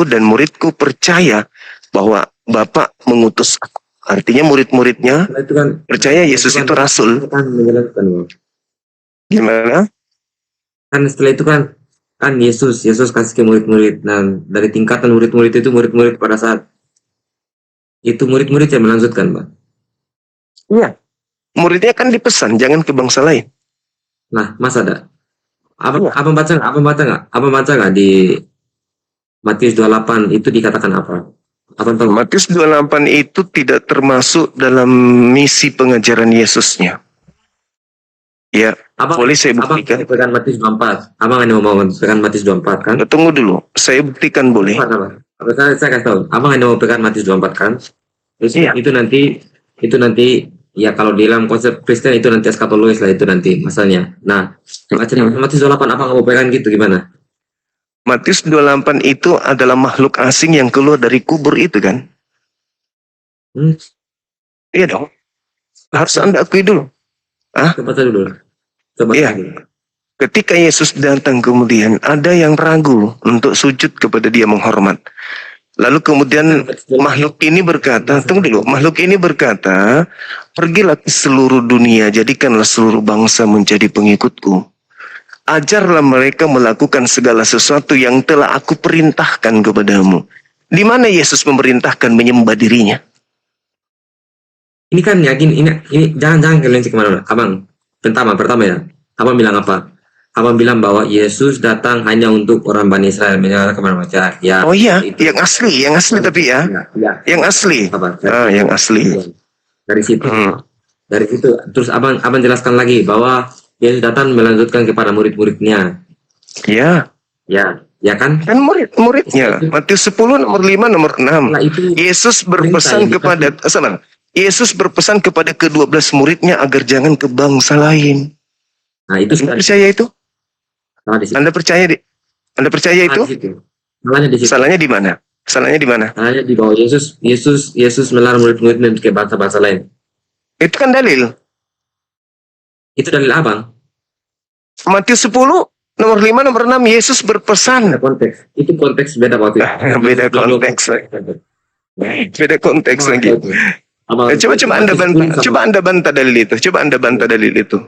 kepadaku dan muridku percaya bahwa Bapa mengutus aku. Artinya murid-muridnya Setelah itu kan, percaya Yesus itu rasul. kan menjelaskan, Bang. Gimana? Kan setelah itu kan Yesus kasih ke murid-murid. Nah, dari tingkatan murid-murid itu, murid-murid pada saat itu murid-murid yang melanjutkan, Bang. Iya. Muridnya kan dipesan jangan ke bangsa lain. Nah, Mas ada Iya. apa baca nggak di Matius 28 itu dikatakan apa? Apa tahu? Matius 28 itu tidak termasuk dalam misi pengajaran Yesusnya. Ya, boleh saya buktikan. Pegang Matius 24. Abang hanya mau pegang Matius 24 kan? Tunggu dulu, saya buktikan boleh. Saya kasih tahu. Abang hanya mau pegang Matius 24 kan? Iya. Itu nanti ya kalau di dalam konsep Kristen itu nanti eskatologis lah itu nanti masalahnya. Nah, Matius 28 abang mau pegang gitu gimana? Matius 28 itu adalah makhluk asing yang keluar dari kubur itu kan? Iya dong. Harus Anda akui dulu. Coba dulu. Iya. Ketika Yesus datang kemudian ada yang ragu untuk sujud kepada dia menghormat. Lalu kemudian makhluk ini berkata, tunggu dulu, makhluk ini berkata, pergilah ke seluruh dunia, jadikanlah seluruh bangsa menjadi pengikutku. Ajarlah mereka melakukan segala sesuatu yang telah aku perintahkan kepadamu. Di mana Yesus memerintahkan menyembah dirinya? Ini kan yakin ini jangan kalian kemana-mana. Abang, pertama ya. Abang bilang apa? Abang bilang bahwa Yesus datang hanya untuk orang Bani Israel, menyatakan kemana-mana. Ya. Oh iya, yang asli tapi ya. Yang asli. Yang asli. Dari situ. Dari situ terus abang jelaskan lagi bahwa Yesus datang melanjutkan kepada murid-muridnya. Ya. Ya kan? Kan murid-muridnya. Matius 10 nomor 5 nomor 6. Yesus berpesan kepada Yesus berpesan kepada ke-12 muridnya agar jangan ke bangsa lain. Nah, itu Anda percaya itu? Anda percaya itu? Salahnya di mana? Salahnya di bahwa Yesus melarang murid-muridnya ke bangsa-bangsa lain. Itu kan dalil. Itu dalil abang. Matius 10 nomor 5 nomor 6 Yesus berpesan. Konteks. Itu konteks beda waktu. Beda konteks. Beda konteks lagi. Coba Anda bantah dalil itu.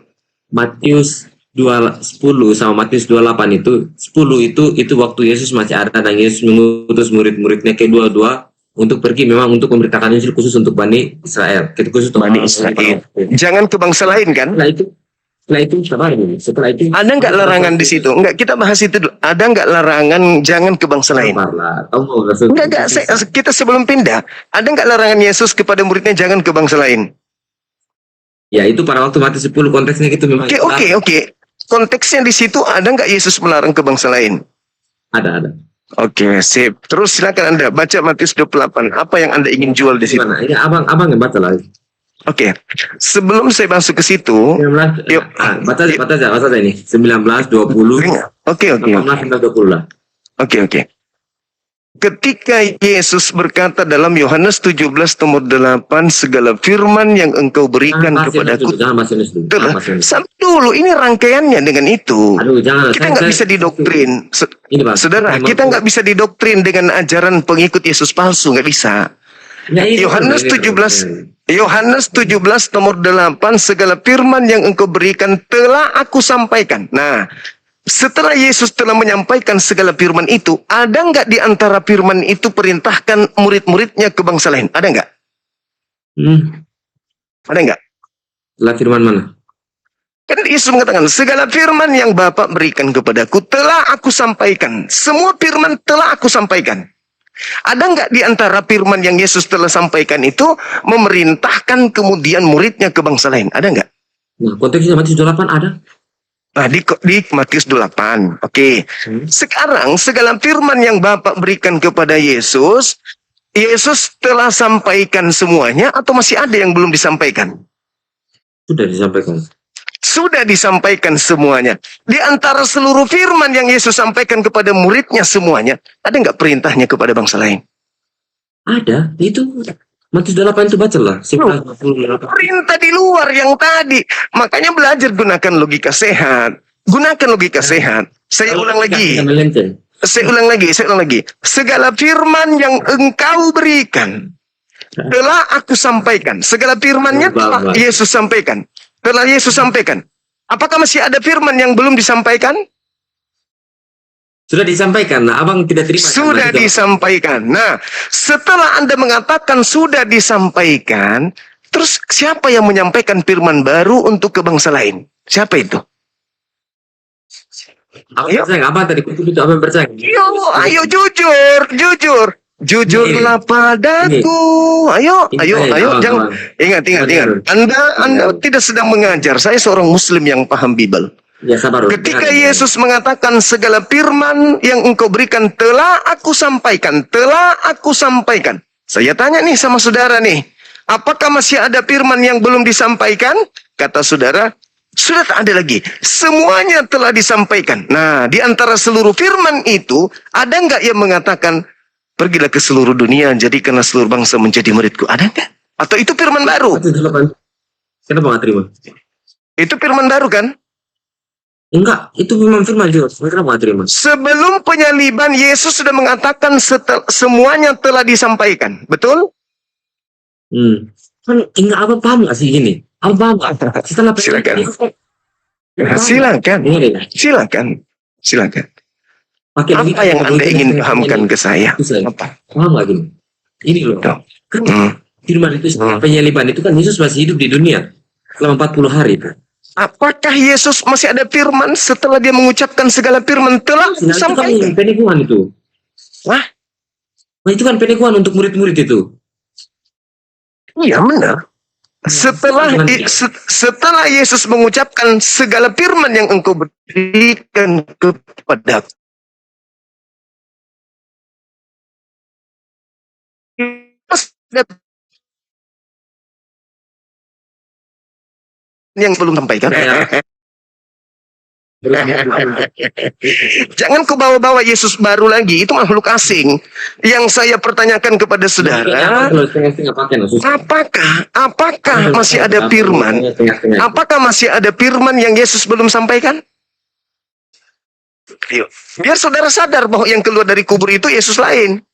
Matius 10 sama Matius 28 itu 10 itu waktu Yesus masih ada dan Yesus mengutus murid-muridnya kedua-dua untuk pergi memang untuk memberitakan Injil khusus untuk Bani Israel. Khusus untuk Bani Israel. Jangan ke bangsa lain kan? Setelah itu ada nggak larangan di situ? Enggak, kita bahas itu dulu. Ada nggak larangan jangan ke bangsa lain? Enggak, kita sebelum pindah. Ada nggak larangan Yesus kepada muridnya jangan ke bangsa lain? Ya itu pada waktu Matius 10 konteksnya gitu memang. Oke. Konteksnya di situ ada nggak Yesus melarang ke bangsa lain? Ada. Oke, sip. Terus silakan Anda baca Matius 28. Apa yang Anda ingin jual di situ? Ini abang yang baca lagi. Oke. Sebelum saya masuk ke situ, yuk. Baca ini 19, 20. Oke. 18 sampai 20 lah. Oke. Ketika Yesus berkata dalam Yohanes 17 nomor 8, segala firman yang engkau berikan kepadaku. Sampai dulu, ini rangkaiannya dengan itu. Kita nggak bisa didoktrin. Saudara, kita nggak bisa didoktrin dengan ajaran pengikut Yesus palsu, nggak bisa. Yohanes 17 nomor 8, segala firman yang engkau berikan telah aku sampaikan. Nah, setelah Yesus telah menyampaikan segala firman itu, ada nggak di antara firman itu perintahkan murid-muridnya ke bangsa lain? Ada nggak? Ada nggak? Lah firman mana? Kan Yesus mengatakan, segala firman yang Bapa berikan kepadaku telah aku sampaikan. Semua firman telah aku sampaikan. Ada nggak di antara firman yang Yesus telah sampaikan itu memerintahkan kemudian muridnya ke bangsa lain? Ada nggak? Nah, konteksnya Matius 28 ada. Nah, di Matius 28. Oke. Sekarang segala firman yang Bapa berikan kepada Yesus telah sampaikan semuanya atau masih ada yang belum disampaikan? Sudah disampaikan semuanya. Di antara seluruh firman yang Yesus sampaikan kepada muridnya semuanya, ada nggak perintahnya kepada bangsa lain? Ada. Itu Matius 28 itu bacalah. Perintah di luar yang tadi. Makanya belajar gunakan logika sehat. Saya ulang lagi. Saya ulang lagi. Segala firman yang engkau berikan telah aku sampaikan. Segala firmannya telah Yesus sampaikan. Telah Yesus sampaikan. Apakah masih ada firman yang belum disampaikan? Sudah disampaikan. Nah, abang tidak terima. Sudah disampaikan. Nah, setelah Anda mengatakan sudah disampaikan, terus siapa yang menyampaikan firman baru untuk ke bangsa lain? Siapa itu? Abang percaya nggak? Abang tadi kutip itu abang percaya? Ayo jujur. Jujurlah padaku. Ayo, jangan ingat. Anda tidak sedang mengajar. Saya seorang Muslim yang paham Bible. Ya, sabar. Ketika Yesus mengatakan segala firman yang engkau berikan telah aku sampaikan. Saya tanya nih sama saudara nih, apakah masih ada firman yang belum disampaikan? Kata saudara, sudah tak ada lagi. Semuanya telah disampaikan. Nah, di antara seluruh firman itu, ada nggak yang mengatakan, pergilah ke seluruh dunia, jadikanlah seluruh bangsa menjadi muridku? Ada nggak? Atau itu firman baru? Kenapa nggak terima? Itu firman baru kan? Enggak, itu memang firman juga. Kenapa nggak terima? Sebelum penyaliban, Yesus sudah mengatakan semuanya telah disampaikan. Betul? Kan enggak, apa paham nggak sih gini? Apa paham nggak? Setelah Silakan. Apa yang Anda ingin pahamkan ke saya? Apa? Paham nggak gini? Ini loh. Kan firman itu setelah penyaliban itu kan Yesus masih hidup di dunia selama 40 hari. Apakah Yesus masih ada firman setelah dia mengucapkan segala firman telah disampaikan? Itu kan penikuan itu. Wah? Nah, itu kan penikuan untuk murid-murid itu. Iya benar. Setelah Yesus mengucapkan segala firman yang engkau berikan kepadaku, yang belum sampaikan. Jangan kau bawa-bawa Yesus baru lagi, itu makhluk asing. Yang saya pertanyakan kepada saudara, apakah masih ada firman? Apakah masih ada firman yang Yesus belum sampaikan? Yuk, biar saudara sadar bahwa yang keluar dari kubur itu Yesus lain.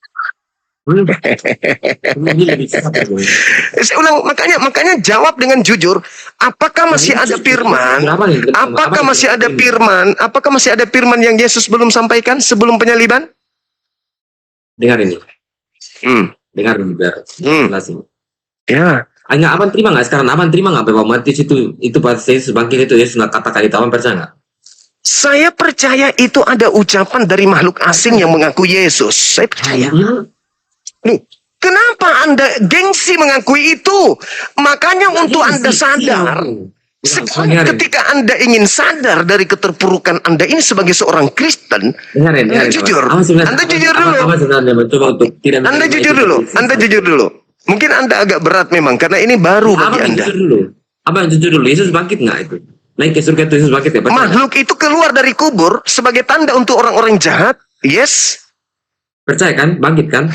Saya ulang, makanya jawab dengan jujur. Apakah masih ada firman? Apakah masih ada firman? Apakah masih ada firman yang Yesus belum sampaikan sebelum penyaliban? Dengar ini. Dengar ini biar jelasin. Ya. Enggak, abang terima nggak sekarang? Abang terima nggak Pak Matius itu pas Yesus bangkit itu Yesus katakan itu, abang percaya nggak? Saya percaya itu ada ucapan dari makhluk asing yang mengaku Yesus. Saya percaya. Nih, kenapa Anda gengsi mengakui itu? Makanya untuk Anda sadar, sekarang ketika Anda ingin sadar dari keterpurukan Anda ini sebagai seorang Kristen, jujur. Anda jujur dulu. Anda jujur dulu. Mungkin Anda agak berat memang, karena ini baru bagi Anda. Abang jujur dulu, Yesus bangkit nggak itu? Naik ke surga itu Yesus bangkit ya? Makhluk itu keluar dari kubur sebagai tanda untuk orang-orang jahat. Yes. Percaya kan? Bangkit kan?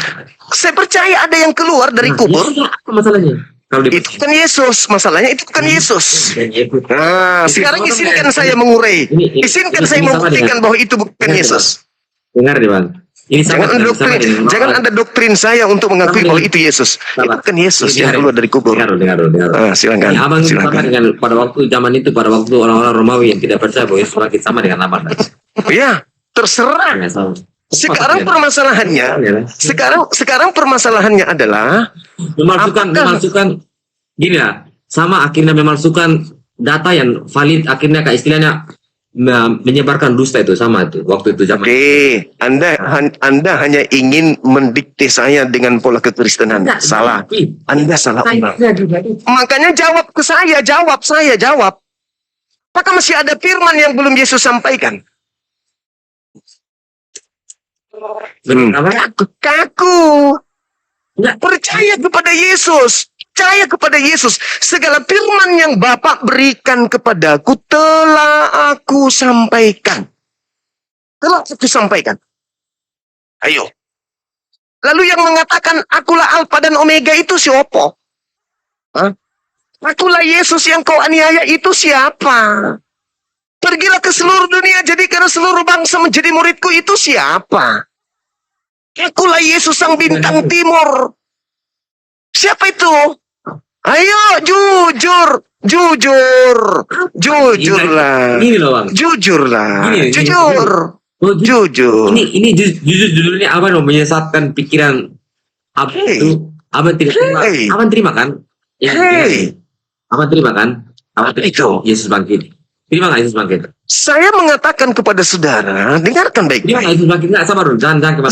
Saya percaya ada yang keluar dari kubur. Yesus, apa masalahnya? Kalau itu kan Yesus. Masalahnya itu bukan Yesus. Nah, sekarang izinkan saya mengurai. Izinkan saya membuktikan bahwa itu bukan Yesus. Dengar deh Bang. Ini jangan ada doktrin saya untuk mengakui bahwa itu Yesus. Itu bukan Yesus yang keluar dari kubur. Dengar. Silakan. Abang sama dengan pada waktu zaman itu, pada waktu orang-orang Romawi yang tidak percaya bahwa Yesus bangkit sama dengan abang. Ya, terserah. Sekarang permasalahannya adalah memalsukan gini lah, sama akhirnya memalsukan data yang valid, akhirnya kayak istilahnya menyebarkan dusta itu sama itu waktu itu zaman. Oke, Anda hanya ingin mendikte saya dengan pola kekristenan. Salah. Anda salah orang. Makanya jawab ke saya, jawab. Apakah masih ada firman yang belum Yesus sampaikan? Kaku. Nggak percaya kepada Yesus. Percaya kepada Yesus. Segala firman yang Bapa berikan kepadaku telah aku sampaikan. Ayo. Lalu yang mengatakan akulah Alfa dan Omega itu siapa? Akulah Yesus yang kau aniaya itu siapa? Pergilah ke seluruh dunia, jadikan seluruh bangsa menjadi muridku. Itu siapa? Akulah Yesus sang bintang timur. Siapa itu? Ayo, jujur. Jujurlah. Gini loh bang. Jujurlah. Gini, Jujur. Oh, Jujur. Ini jujur judulnya apa loh, menyesatkan pikiran apa itu? Abang tidak terima. Hey. Abang terima kan? Hei. Abang terima kan? Abang terima. Itu. Yesus bangkit. Terima nggak Yesus bangkit? Saya mengatakan kepada saudara, dengarkan Terima baik-baik. nggak Yesus bangkit? Nggak, sabar dulu. Jangan kemana.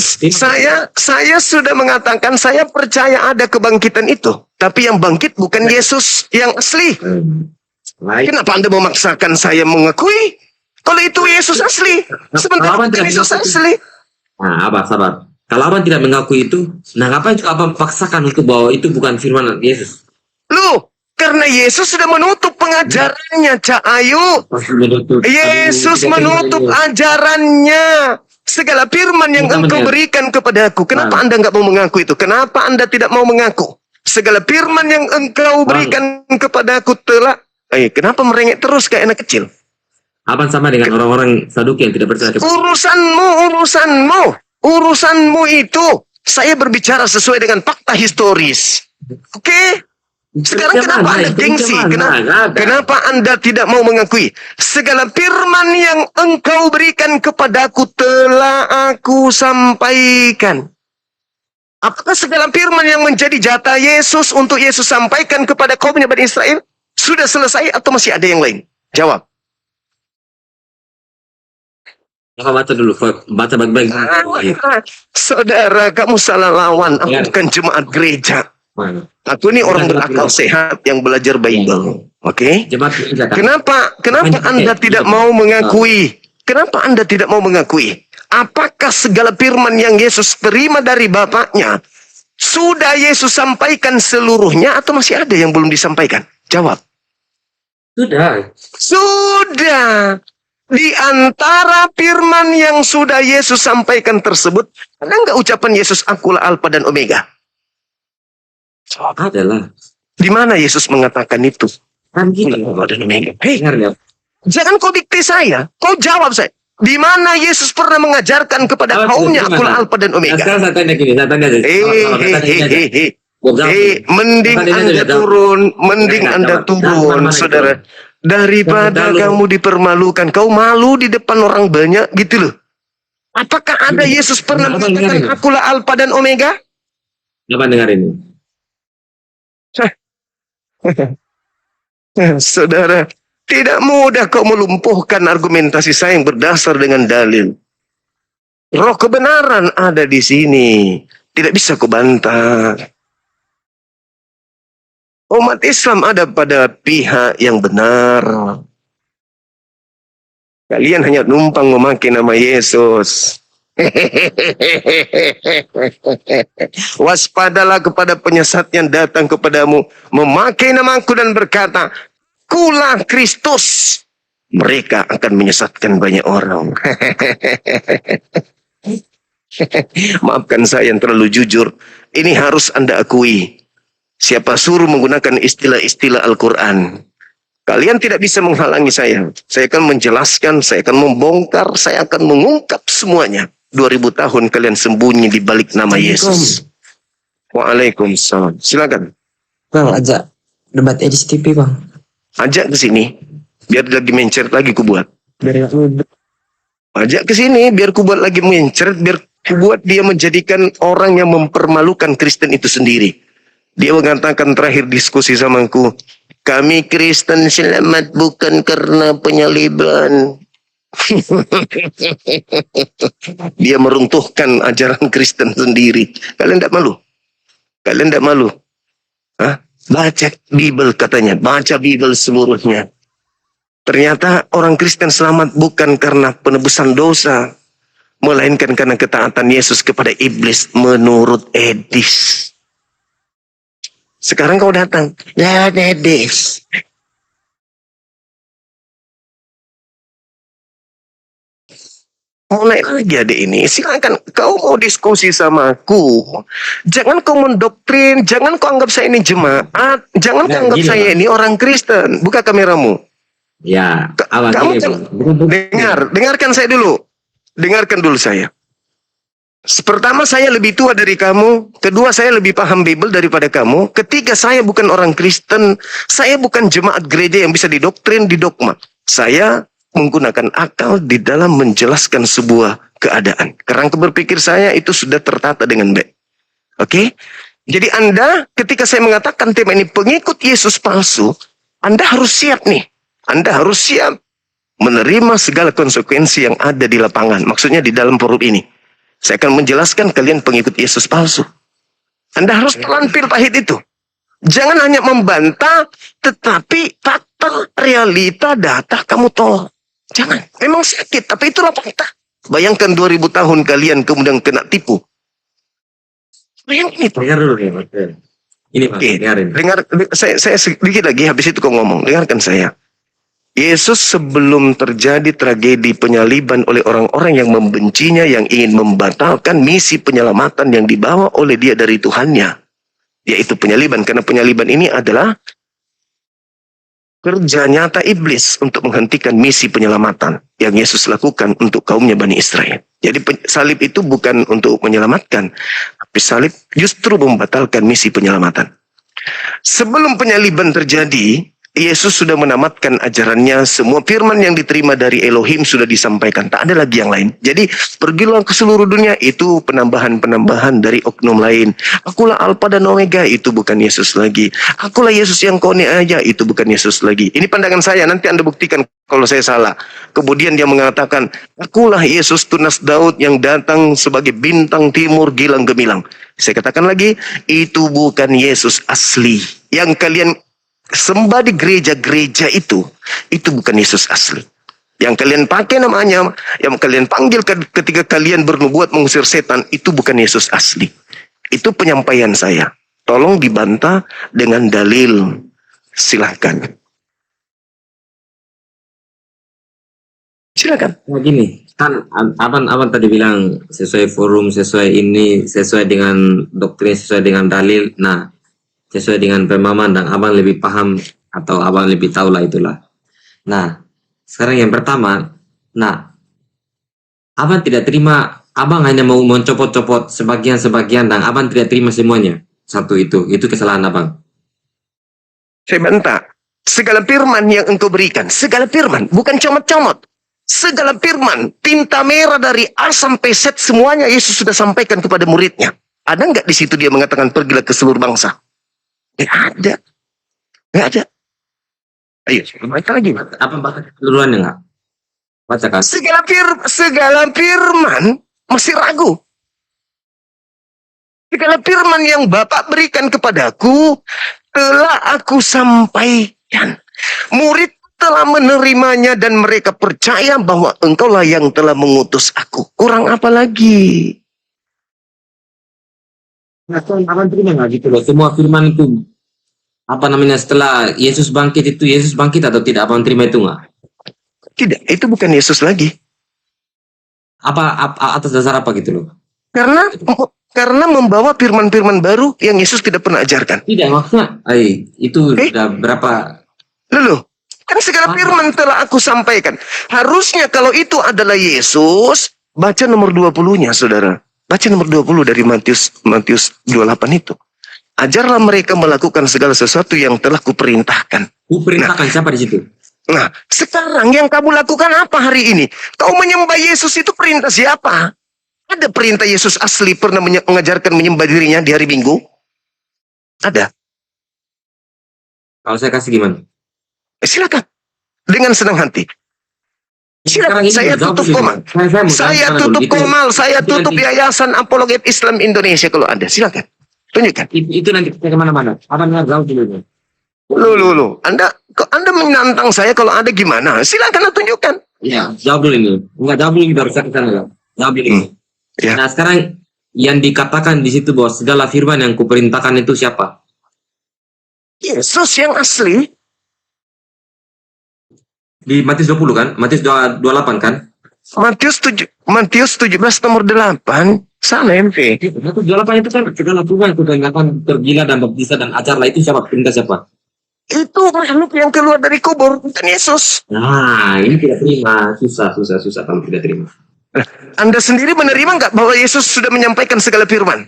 Saya sudah mengatakan saya percaya ada kebangkitan itu. Tapi yang bangkit bukan Yesus yang asli. Baik. Kenapa Anda memaksakan saya mengakui? Kalau itu Yesus asli, sebentar Abang bukan tidak Yesus mengakui. asli. Nah, abang sabar. Kalau abang tidak mengakui itu, nah ngapain juga abang paksakan untuk bahwa itu bukan firman Yesus? Loh, karena Yesus sudah menutup pengajarannya, Cak Ayu. Yesus menutup ajarannya. Segala firman yang Kita engkau melihat. berikan kepadaku. Kenapa Anda nggak mau mengaku itu? Kenapa Anda tidak mau mengaku? Segala firman yang engkau berikan kepadaku telah... kenapa merengek terus kayak anak kecil? Abang sama dengan orang-orang Saduki yang tidak percaya kepada Urusanmu itu. Saya berbicara sesuai dengan fakta historis. Oke? Sekarang kenapa Anda gengsi? Kenapa Anda tidak mau mengakui? Segala firman yang engkau berikan kepadaku telah aku sampaikan. Apakah segala firman yang menjadi jatah Yesus untuk Yesus sampaikan kepada kaumnya Bani Israel sudah selesai atau masih ada yang lain? Jawab. Apa baca dulu, baca baik-baik. Saudara, kamu salah lawan. Aku bukan jemaat gereja. Aku ini orang berakal sehat yang belajar Bible. Oke? Kenapa Anda tidak mau mengakui? Kenapa Anda tidak mau mengakui? Apakah segala firman yang Yesus terima dari Bapaknya sudah Yesus sampaikan seluruhnya atau masih ada yang belum disampaikan? Jawab. Sudah. Di antara firman yang sudah Yesus sampaikan tersebut, ada nggak ucapan Yesus akulah Alfa dan Omega? Adalah. Di mana Yesus mengatakan itu? Kan gitu. Alfa dan Omega. Hei, Dengar ya. jangan kau dikte saya, kau jawab saya. Di mana Yesus pernah mengajarkan kepada kaumnya akulah Alfa dan Nah, Omega? sekarang saya tanya gini, saya tanya aja. Mending Anda turun, saudara. Daripada kamu dipermalukan, kau malu di depan orang banyak, gitu loh. Apakah ada Yesus pernah mengatakan akulah Alfa dan Omega? Apa dengar ini? Saudara, tidak mudah kau melumpuhkan argumentasi saya yang berdasar dengan dalil. Roh kebenaran ada di sini. Tidak bisa kau bantah. Umat Islam ada pada pihak yang benar. Kalian hanya numpang memakai nama Yesus. Waspadalah kepada penyesat yang datang kepadamu, memakai namaku dan berkata, Kulah Kristus. Mereka akan menyesatkan banyak orang. Maafkan saya yang terlalu jujur. Ini harus Anda akui. Siapa suruh menggunakan istilah-istilah Al-Quran? Kalian tidak bisa menghalangi saya. Saya akan menjelaskan, saya akan membongkar, saya akan mengungkap semuanya. 2000 tahun kalian sembunyi di balik nama Yesus. Waalaikumsalam. Silakan. Bang, ajak debat edisi TV, Bang. Ajak ke sini. Biar lagi mencret lagi ku buat. Biar Ajak ke sini biar ku buat lagi mencret, biar ku buat dia menjadikan orang yang mempermalukan Kristen itu sendiri. Dia mengatakan terakhir diskusi samaku, kami Kristen selamat bukan karena penyaliban. Dia meruntuhkan ajaran Kristen sendiri. Kalian tidak malu? Kalian tidak malu? Hah? Baca Bible katanya, baca Bible seluruhnya. Ternyata orang Kristen selamat bukan karena penebusan dosa, melainkan karena ketaatan Yesus kepada iblis menurut Edis. Sekarang kau datang, ya Edis. Mulai lagi adik ini, silakan kau mau diskusi sama aku. Jangan kau mendoktrin, jangan kau anggap saya ini jemaat, jangan kau anggap saya ini orang Kristen. Buka kameramu. Ya, abang Kamu gini, kan Bang. dengarkan saya dulu. Dengarkan dulu saya. Pertama, saya lebih tua dari kamu. Kedua, saya lebih paham Bible daripada kamu. Ketiga, saya bukan orang Kristen. Saya bukan jemaat gereja yang bisa didoktrin, didogma. Saya menggunakan akal di dalam menjelaskan sebuah keadaan. Kerangka berpikir saya itu sudah tertata dengan baik. Oke? Jadi Anda, ketika saya mengatakan tema ini pengikut Yesus palsu, Anda harus siap nih. Anda harus siap menerima segala konsekuensi yang ada di lapangan. Maksudnya di dalam forum ini. Saya akan menjelaskan kalian pengikut Yesus palsu. Anda harus telan pil pahit itu. Jangan hanya membantah, tetapi fakta, realita, data kamu tolak. Jangan. Memang sakit, tapi itulah fakta. Bayangkan 2000 tahun kalian kemudian kena tipu. Bayangkan itu. Dengar dulu nih, Mas. Ini Pak, Oke, dengarin. saya sedikit lagi, habis itu kau ngomong. Dengarkan saya. Yesus sebelum terjadi tragedi penyaliban oleh orang-orang yang membencinya, yang ingin membatalkan misi penyelamatan yang dibawa oleh dia dari Tuhannya. Yaitu penyaliban. Karena penyaliban ini adalah kerja nyata iblis untuk menghentikan misi penyelamatan yang Yesus lakukan untuk kaumnya Bani Israel. Jadi salib itu bukan untuk menyelamatkan, tapi salib justru membatalkan misi penyelamatan. Sebelum penyaliban terjadi, Yesus sudah menamatkan ajarannya. Semua firman yang diterima dari Elohim sudah disampaikan. Tak ada lagi yang lain. Jadi pergilah ke seluruh dunia. Itu penambahan-penambahan dari oknum lain. Akulah Alfa dan Omega. Itu bukan Yesus lagi. Akulah Yesus yang kau aja. Itu bukan Yesus lagi. Ini pandangan saya. Nanti Anda buktikan kalau saya salah. Kemudian dia mengatakan, akulah Yesus tunas Daud yang datang sebagai bintang timur gilang gemilang. Saya katakan lagi, itu bukan Yesus asli. Yang kalian sembah di gereja-gereja itu bukan Yesus asli. Yang kalian pakai namanya, yang kalian panggil ketika kalian bernubuat mengusir setan, itu bukan Yesus asli. Itu penyampaian saya. Tolong dibantah dengan dalil. Silahkan. Silakan. Nah, gini, kan abang tadi bilang sesuai forum, sesuai ini, sesuai dengan doktrin, sesuai dengan dalil. Nah, sesuai dengan pemahaman dan abang lebih paham atau abang lebih tahu lah itulah. Nah, sekarang yang pertama, nah, abang tidak terima, abang hanya mau mencopot-copot sebagian-sebagian dan abang tidak terima semuanya. Satu itu kesalahan abang. Saya bantah. Segala firman yang engkau berikan, segala firman, bukan comot-comot. Segala firman, tinta merah dari A sampai Z, semuanya Yesus sudah sampaikan kepada muridnya. Ada nggak di situ dia mengatakan pergilah ke seluruh bangsa? Nggak ada. Nggak ada. Ayo, baca lagi. Apa baca duluan ya nggak? Baca kan? Segala firman masih ragu. Segala firman yang Bapak berikan kepadaku telah aku sampaikan. Murid telah menerimanya dan mereka percaya bahwa engkaulah yang telah mengutus aku. Kurang apa lagi? Nah, abang terima nggak gitu loh? Semua firman itu apa namanya setelah Yesus bangkit itu Yesus bangkit atau tidak? Abang terima itu nggak? Tidak, itu bukan Yesus lagi. Apa atas dasar apa gitu loh? Karena membawa firman-firman baru yang Yesus tidak pernah ajarkan. Tidak maksudnya, itu udah berapa? Lalu, kan segala firman telah aku sampaikan. Harusnya kalau itu adalah Yesus, baca nomor 20-nya, saudara. Baca nomor 20 dari Matius 28 itu. Ajarlah mereka melakukan segala sesuatu yang telah kuperintahkan. Kuperintahkan siapa di situ? Nah, sekarang yang kamu lakukan apa hari ini? Kau menyembah Yesus itu perintah siapa? Ada perintah Yesus asli pernah mengajarkan menyembah dirinya di hari Minggu? Ada. Kalau saya kasih gimana? Silakan. Dengan senang hati. Silakan, saya tutup Komal. Saya tutup Komal, saya tutup Yayasan Apologet Islam Indonesia kalau ada. Silakan. Tunjukkan. Itu nanti kita kemana-mana. Apa nggak jauh dulu? Loh. Anda menantang saya kalau ada gimana? Silakan tunjukkan. Ya, jawab dulu ini. Enggak jawab dulu kita ke sana. Jawab dulu ini. Ya. Nah, sekarang yang dikatakan di situ bahwa segala firman yang kuperintahkan itu siapa? Yesus yang asli. Di Matius 20 kan? Matius 28 kan? Matius 17 nomor 8. Sana MP. Matius 28 itu kan segala firman itu dengan tergila dan baptisa dan ajar lah itu siapa? Perintah siapa? Itu makhluk yang keluar dari kubur, bukan Yesus. Nah, ini tidak terima. Susah kalau tidak terima. Anda sendiri menerima nggak bahwa Yesus sudah menyampaikan segala firman?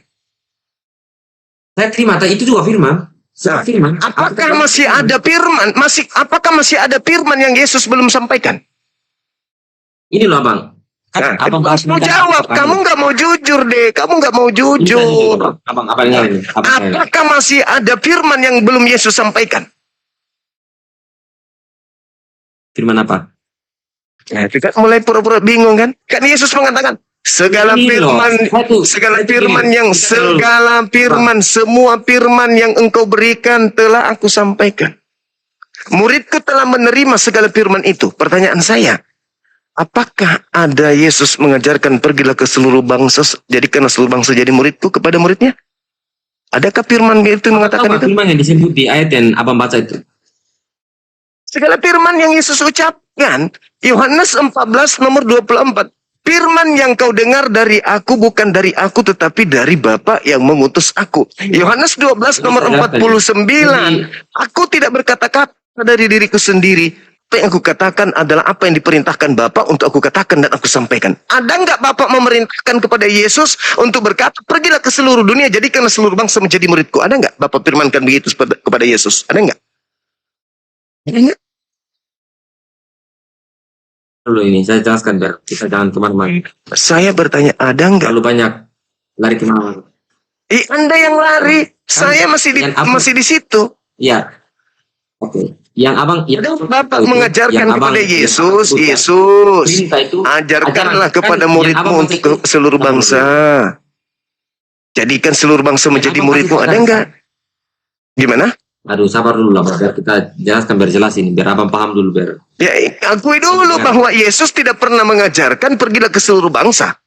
Saya terima, tapi itu juga firman. Nah, Firman. apakah masih ada firman? Apakah masih ada firman yang Yesus belum sampaikan? Ini loh abang. Nah, Abang mau jawab, kamu nggak mau jujur deh, kamu nggak mau jujur. Abang ini. Apakah masih ada firman yang belum Yesus sampaikan? Firman apa? Nah, itu kan mulai pura-pura bingung kan? Kan Yesus mengatakan segala Ini loh, firman, satu, segala satu firman gini. yang segala firman, semua firman yang engkau berikan telah aku sampaikan. Muridku telah menerima segala firman itu. Pertanyaan saya, apakah ada Yesus mengajarkan pergilah ke seluruh bangsa, jadikanlah seluruh bangsa jadi muridku kepada muridnya? Adakah firman itu mengatakan itu? Firman yang disebut di ayat yang abang baca itu. Segala firman yang Yesus ucapkan, Yohanes 14 nomor 24. Firman yang kau dengar dari aku bukan dari aku tetapi dari Bapa yang mengutus aku. Yohanes 12 nomor 49. Aku tidak berkata-kata dari diriku sendiri. Apa yang aku katakan adalah apa yang diperintahkan Bapa untuk aku katakan dan aku sampaikan. Ada nggak Bapa memerintahkan kepada Yesus untuk berkata, pergilah ke seluruh dunia, jadikanlah seluruh bangsa menjadi muridku. Ada nggak Bapa firmankan begitu kepada Yesus? Ada nggak? Ada nggak? Dulu ini, saya jelaskan biar kita jangan kemana-mana. Saya bertanya, ada nggak? Terlalu banyak lari kemana-mana. Anda yang lari, saya masih di situ. Iya. Oke. Yang abang, Bapak mengajarkan kepada Yesus, perintah itu, ajarkanlah ajaran, kepada kan, muridmu yang abang untuk ke seluruh bangsa. Jadikan seluruh bangsa menjadi muridmu. Ada enggak? Gimana? Aduh, sabar dulu lah, biar kita jelaskan biar jelas ini, biar abang paham dulu biar. Ya, akui dulu bahwa Yesus tidak pernah mengajarkan pergilah ke seluruh bangsa.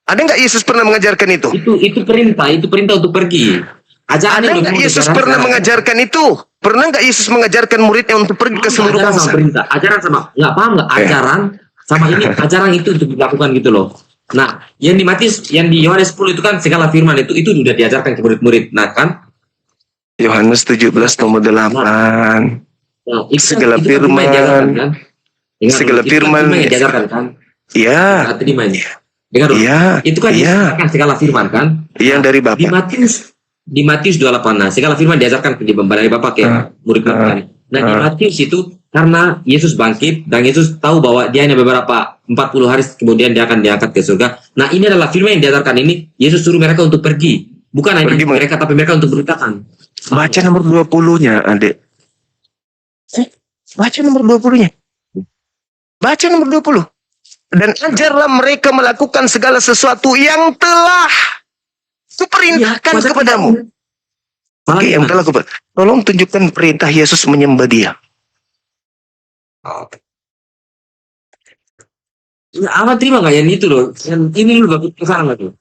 Ada enggak Yesus pernah mengajarkan itu? Itu perintah untuk pergi. Ada enggak Yesus pernah mengajarkan itu? Pernah enggak Yesus mengajarkan muridnya untuk pergi ke seluruh ajaran bangsa? sama perintah, ajaran sama, nggak paham nggak? Ajaran sama ini, ajaran itu untuk dilakukan gitu loh. Nah, yang di Matius, yang di Yohanes 10 itu kan segala firman itu sudah diajarkan ke murid-murid. Nah kan? Yohanes 17 nomor 8. Nah, Segala itu firman. yang diajarkan, kan? Dengar Segala dulu, itu firman. yang diajarkan kan? Ya. Nah, terima ini. Dengar dulu. Iya. Itu kan diajarkan segala firman kan? Yang dari Di Bapa. Matius 28, nah segala firman diajarkan dari Bapa ke murid-murid. Nah di Matius itu karena Yesus bangkit dan Yesus tahu bahwa dia hanya beberapa 40 hari kemudian dia akan diangkat ke surga. Nah ini adalah firman yang diajarkan ini. Yesus suruh mereka untuk pergi, bukan hanya mereka tapi mereka untuk beritakan. Baca nomor 20-nya, Adik. Baca nomor 20-nya. Baca nomor 20. Dan ajarlah mereka melakukan segala sesuatu yang telah kuperintahkan kepadamu. Oke, yang telah tolong tunjukkan perintah Yesus menyembah Dia. Apa terima nggak yang itu loh? Yang ini dulu bagus kesana nggak tuh?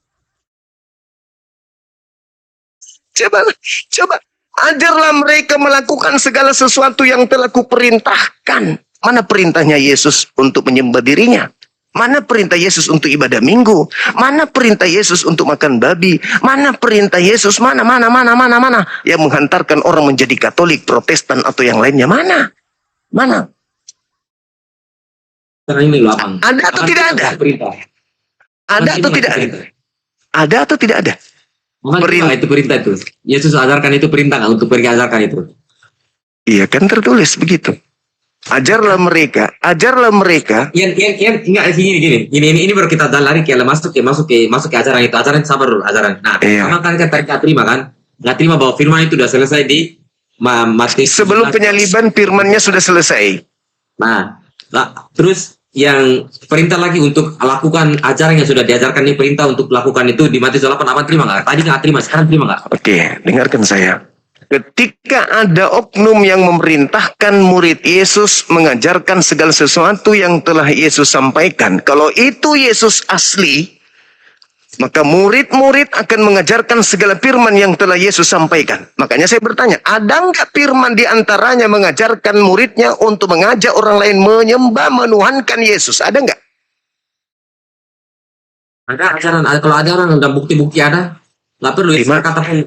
Coba. Ajarlah mereka melakukan segala sesuatu yang telah kuperintahkan. Mana perintahnya Yesus untuk menyembah dirinya? Mana perintah Yesus untuk ibadah minggu? Mana perintah Yesus untuk makan babi? Mana perintah Yesus? Mana? Yang menghantarkan orang menjadi Katolik, Protestan, atau yang lainnya. Mana? Karena ini loh abang. Ada atau tidak ada? Perintah. Ada atau tidak ada? Ada atau tidak ada? Itu perintah itu. Yesus ajarkan itu perintah nggak untuk pergi ajarkan itu? Iya kan tertulis begitu. Ajarlah mereka. Yang enggak gini. Ini baru kita lari masuk ke ajaran itu. Ajaran sabar dulu ajaran. Nah, sama kan kita terima kan? Nggak terima bahwa firman itu sudah selesai di Matius. Sebelum penyaliban firmannya sudah selesai. Nah, terus yang perintah lagi untuk lakukan ajaran yang sudah diajarkan ini perintah untuk lakukan itu di Matius 8 apa terima nggak? Tadi nggak terima, sekarang terima nggak? Oke, dengarkan saya. Ketika ada oknum yang memerintahkan murid Yesus mengajarkan segala sesuatu yang telah Yesus sampaikan, kalau itu Yesus asli, maka murid-murid akan mengajarkan segala firman yang telah Yesus sampaikan. Makanya saya bertanya, ada nggak firman di antaranya mengajarkan muridnya untuk mengajak orang lain menyembah, menuhankan Yesus? Ada nggak? Ada ajaran, kalau ada orang dan bukti-bukti ada. Nggak perlu Di mana- kata pun.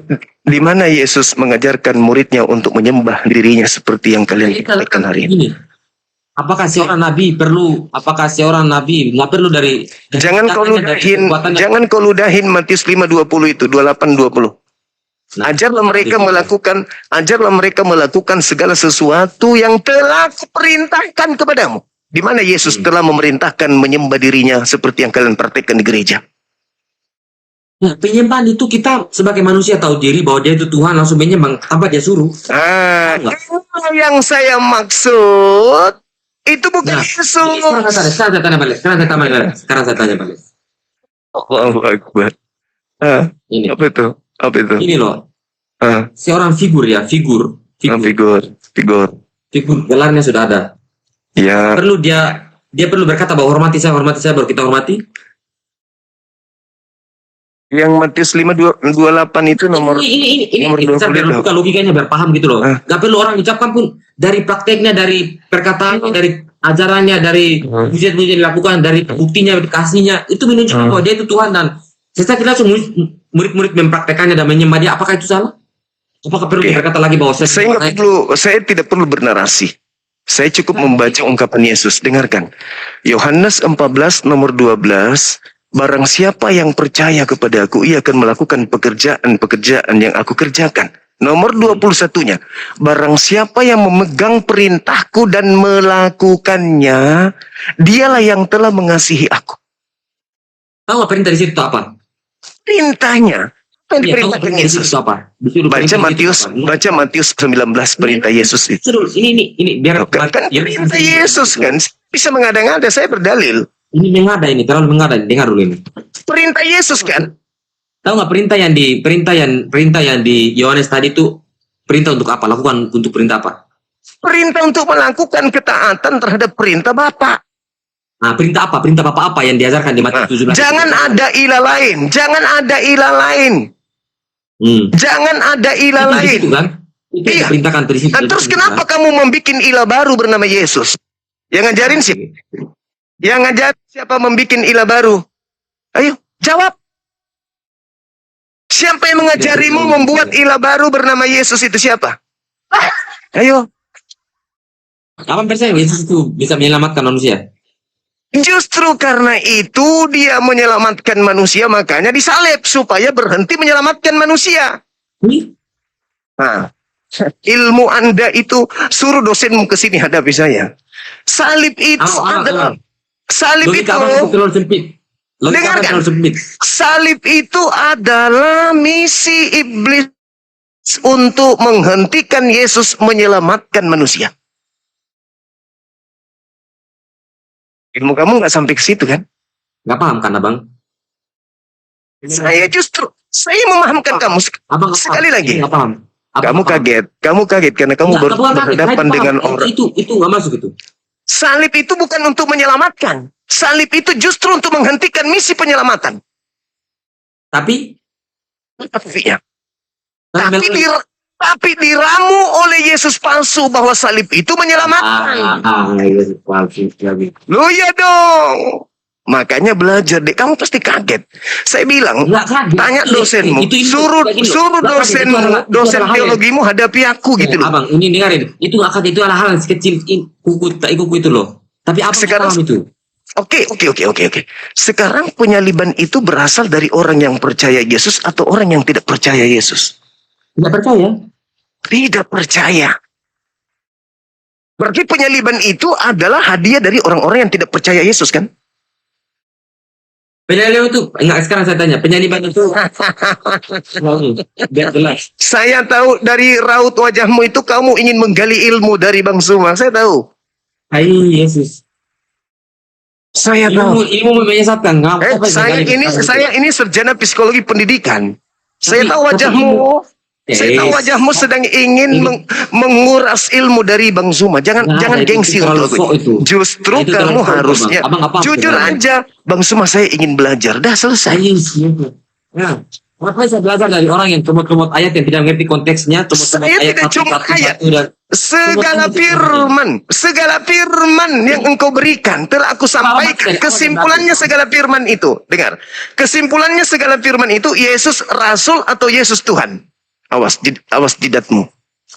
Di mana Yesus mengajarkan muridnya untuk menyembah dirinya seperti yang kalian lakukan hari ini? Gini, apakah seorang nabi perlu? Apakah seorang nabi nggak perlu dari? Jangan kau ludahin, kekuatannya. jangan kau ludahin Matius 5:20 itu, 28-20. Nah, Ajarlah mereka melakukan segala sesuatu yang telah kuperintahkan kepadamu. Di mana Yesus telah memerintahkan menyembah dirinya seperti yang kalian praktekkan di gereja. Nah, penyembahan itu kita sebagai manusia tahu diri bahwa dia itu Tuhan, langsung menyembah tanpa dia suruh. Kalau yang saya maksud itu bukan Nah, Yesus. Sekarang saya tanya balik. Allahu Akbar. Ini, Apa itu? Apa itu? ini loh. Ah, Seorang figur figur. gelarnya sudah ada. Ya, Perlu dia perlu berkata bahwa hormati saya baru kita hormati. yang Matius 5:28 itu nomor Ini nomor saya 20 buka logikanya biar paham gitu loh. Ah. Gak perlu orang ucapkan pun dari prakteknya, dari perkataannya, dari ajarannya, dari mujizat-mujizat dilakukan, dari buktinya, kasihnya itu menunjukkan bahwa dia itu Tuhan. Dan setelah kita langsung murid-murid mempraktekannya dan menyembah dia, apakah itu salah? Apakah perlu Oke. berkata lagi bahwa saya tidak perlu bernarasi. Saya cukup membaca ungkapan Yesus. Dengarkan. Yohanes 14 nomor 12. Barang siapa yang percaya kepadaku, ia akan melakukan pekerjaan-pekerjaan yang aku kerjakan. Nomor 21-nya. Barang siapa yang memegang perintahku dan melakukannya, dialah yang telah mengasihi aku. tahu apa perintah di situ apa? Perintahnya. Apa yang Iya, tahu diperintahkan perintah di Yesus? situ apa? Disuruh Baca perintah di situ apa? Baca Matius 19 perintah Yesus itu. Terus ini biar Kan perintah Yesus kan bisa mengada-ngada, saya berdalil. Ini mengada, ini terlalu mengada. Dengar dulu ini. Perintah Yesus kan. Tahu nggak perintah yang di Yohanes tadi itu perintah untuk apa? Lakukan untuk perintah apa? Perintah untuk melakukan ketaatan terhadap perintah Bapa. Nah, perintah apa? Perintah Bapak apa yang diajarkan di Matius 17? Jangan ada ilah lain. Jangan ada ilah lain. Jangan ada ilah Itu di lain. situ kan? Itu yang Iya. diperintahkan di situ. Nah, terus kenapa kamu membuat ilah baru bernama Yesus? Yang ngajarin siapa? Yang ngajarin siapa membuat ilah baru? Ayo, jawab. Siapa yang mengajarimu membuat ilah baru bernama Yesus itu siapa? Ayo. Apa percaya Yesus itu bisa menyelamatkan manusia? Justru karena itu dia menyelamatkan manusia, makanya disalib supaya berhenti menyelamatkan manusia. Nah, ilmu Anda itu suruh dosenmu ke sini hadapi saya. Salib itu adalah salib Logika itu apa itu terlalu sempit? Logika apa Dengarkan. terlalu sempit? salib itu adalah misi iblis untuk menghentikan Yesus menyelamatkan manusia. Ilmu kamu nggak sampai ke situ kan? Nggak paham kan abang? Saya memahamkan kamu. Abang nggak Sekali paham. lagi. Nggak paham. Abang Kamu nggak paham. kaget karena kamu Nggak, bukan kaget. berhadapan Saya dengan paham. orang. Itu nggak masuk itu. Salib itu bukan untuk menyelamatkan. Salib itu justru untuk menghentikan misi penyelamatan. Tapi Artinya, tapi diramu oleh Yesus palsu bahwa salib itu menyelamatkan. Loh ya dong. Makanya belajar deh. Kamu pasti kaget. Saya bilang, nggak kaget. tanya dosenmu, suruh dosen teologimu hadapi aku gitu loh. Abang, ini dengarin. Itu nggak kaget, itu hal-hal yang sekecil kuku itu loh. Tapi apa Sekarang- paham itu? Oke. Sekarang penyaliban itu berasal dari orang yang percaya Yesus atau orang yang tidak percaya Yesus? Nggak percaya? Tidak percaya. Berarti penyaliban itu adalah hadiah dari orang-orang yang tidak percaya Yesus kan? Penyaliban itu, enggak, sekarang saya tanya, penyaliban itu biar jelas. Saya tahu dari raut wajahmu itu kamu ingin menggali ilmu dari Bang Suma. Saya tahu. Hai Yesus. Saya tahu. Ilmu menyesatkan. Saya ini sarjana psikologi pendidikan. Saya tahu wajahmu. Saya tahu wajahmu sedang ingin menguras ilmu dari Bang Zuma. Jangan gengsi untuk aku. Justru kamu harusnya jujur aja. Bang Zuma, saya ingin belajar. Dah selesai. Makanya saya belajar dari orang yang comot-comot ayat yang tidak mengerti konteksnya, comot-comot Saya ayat tidak comot ayat. dan Segala firman yang engkau berikan telah aku sampaikan. Kesimpulannya segala firman itu, dengar. Kesimpulannya segala firman itu Yesus rasul atau Yesus Tuhan. Awas jidatmu.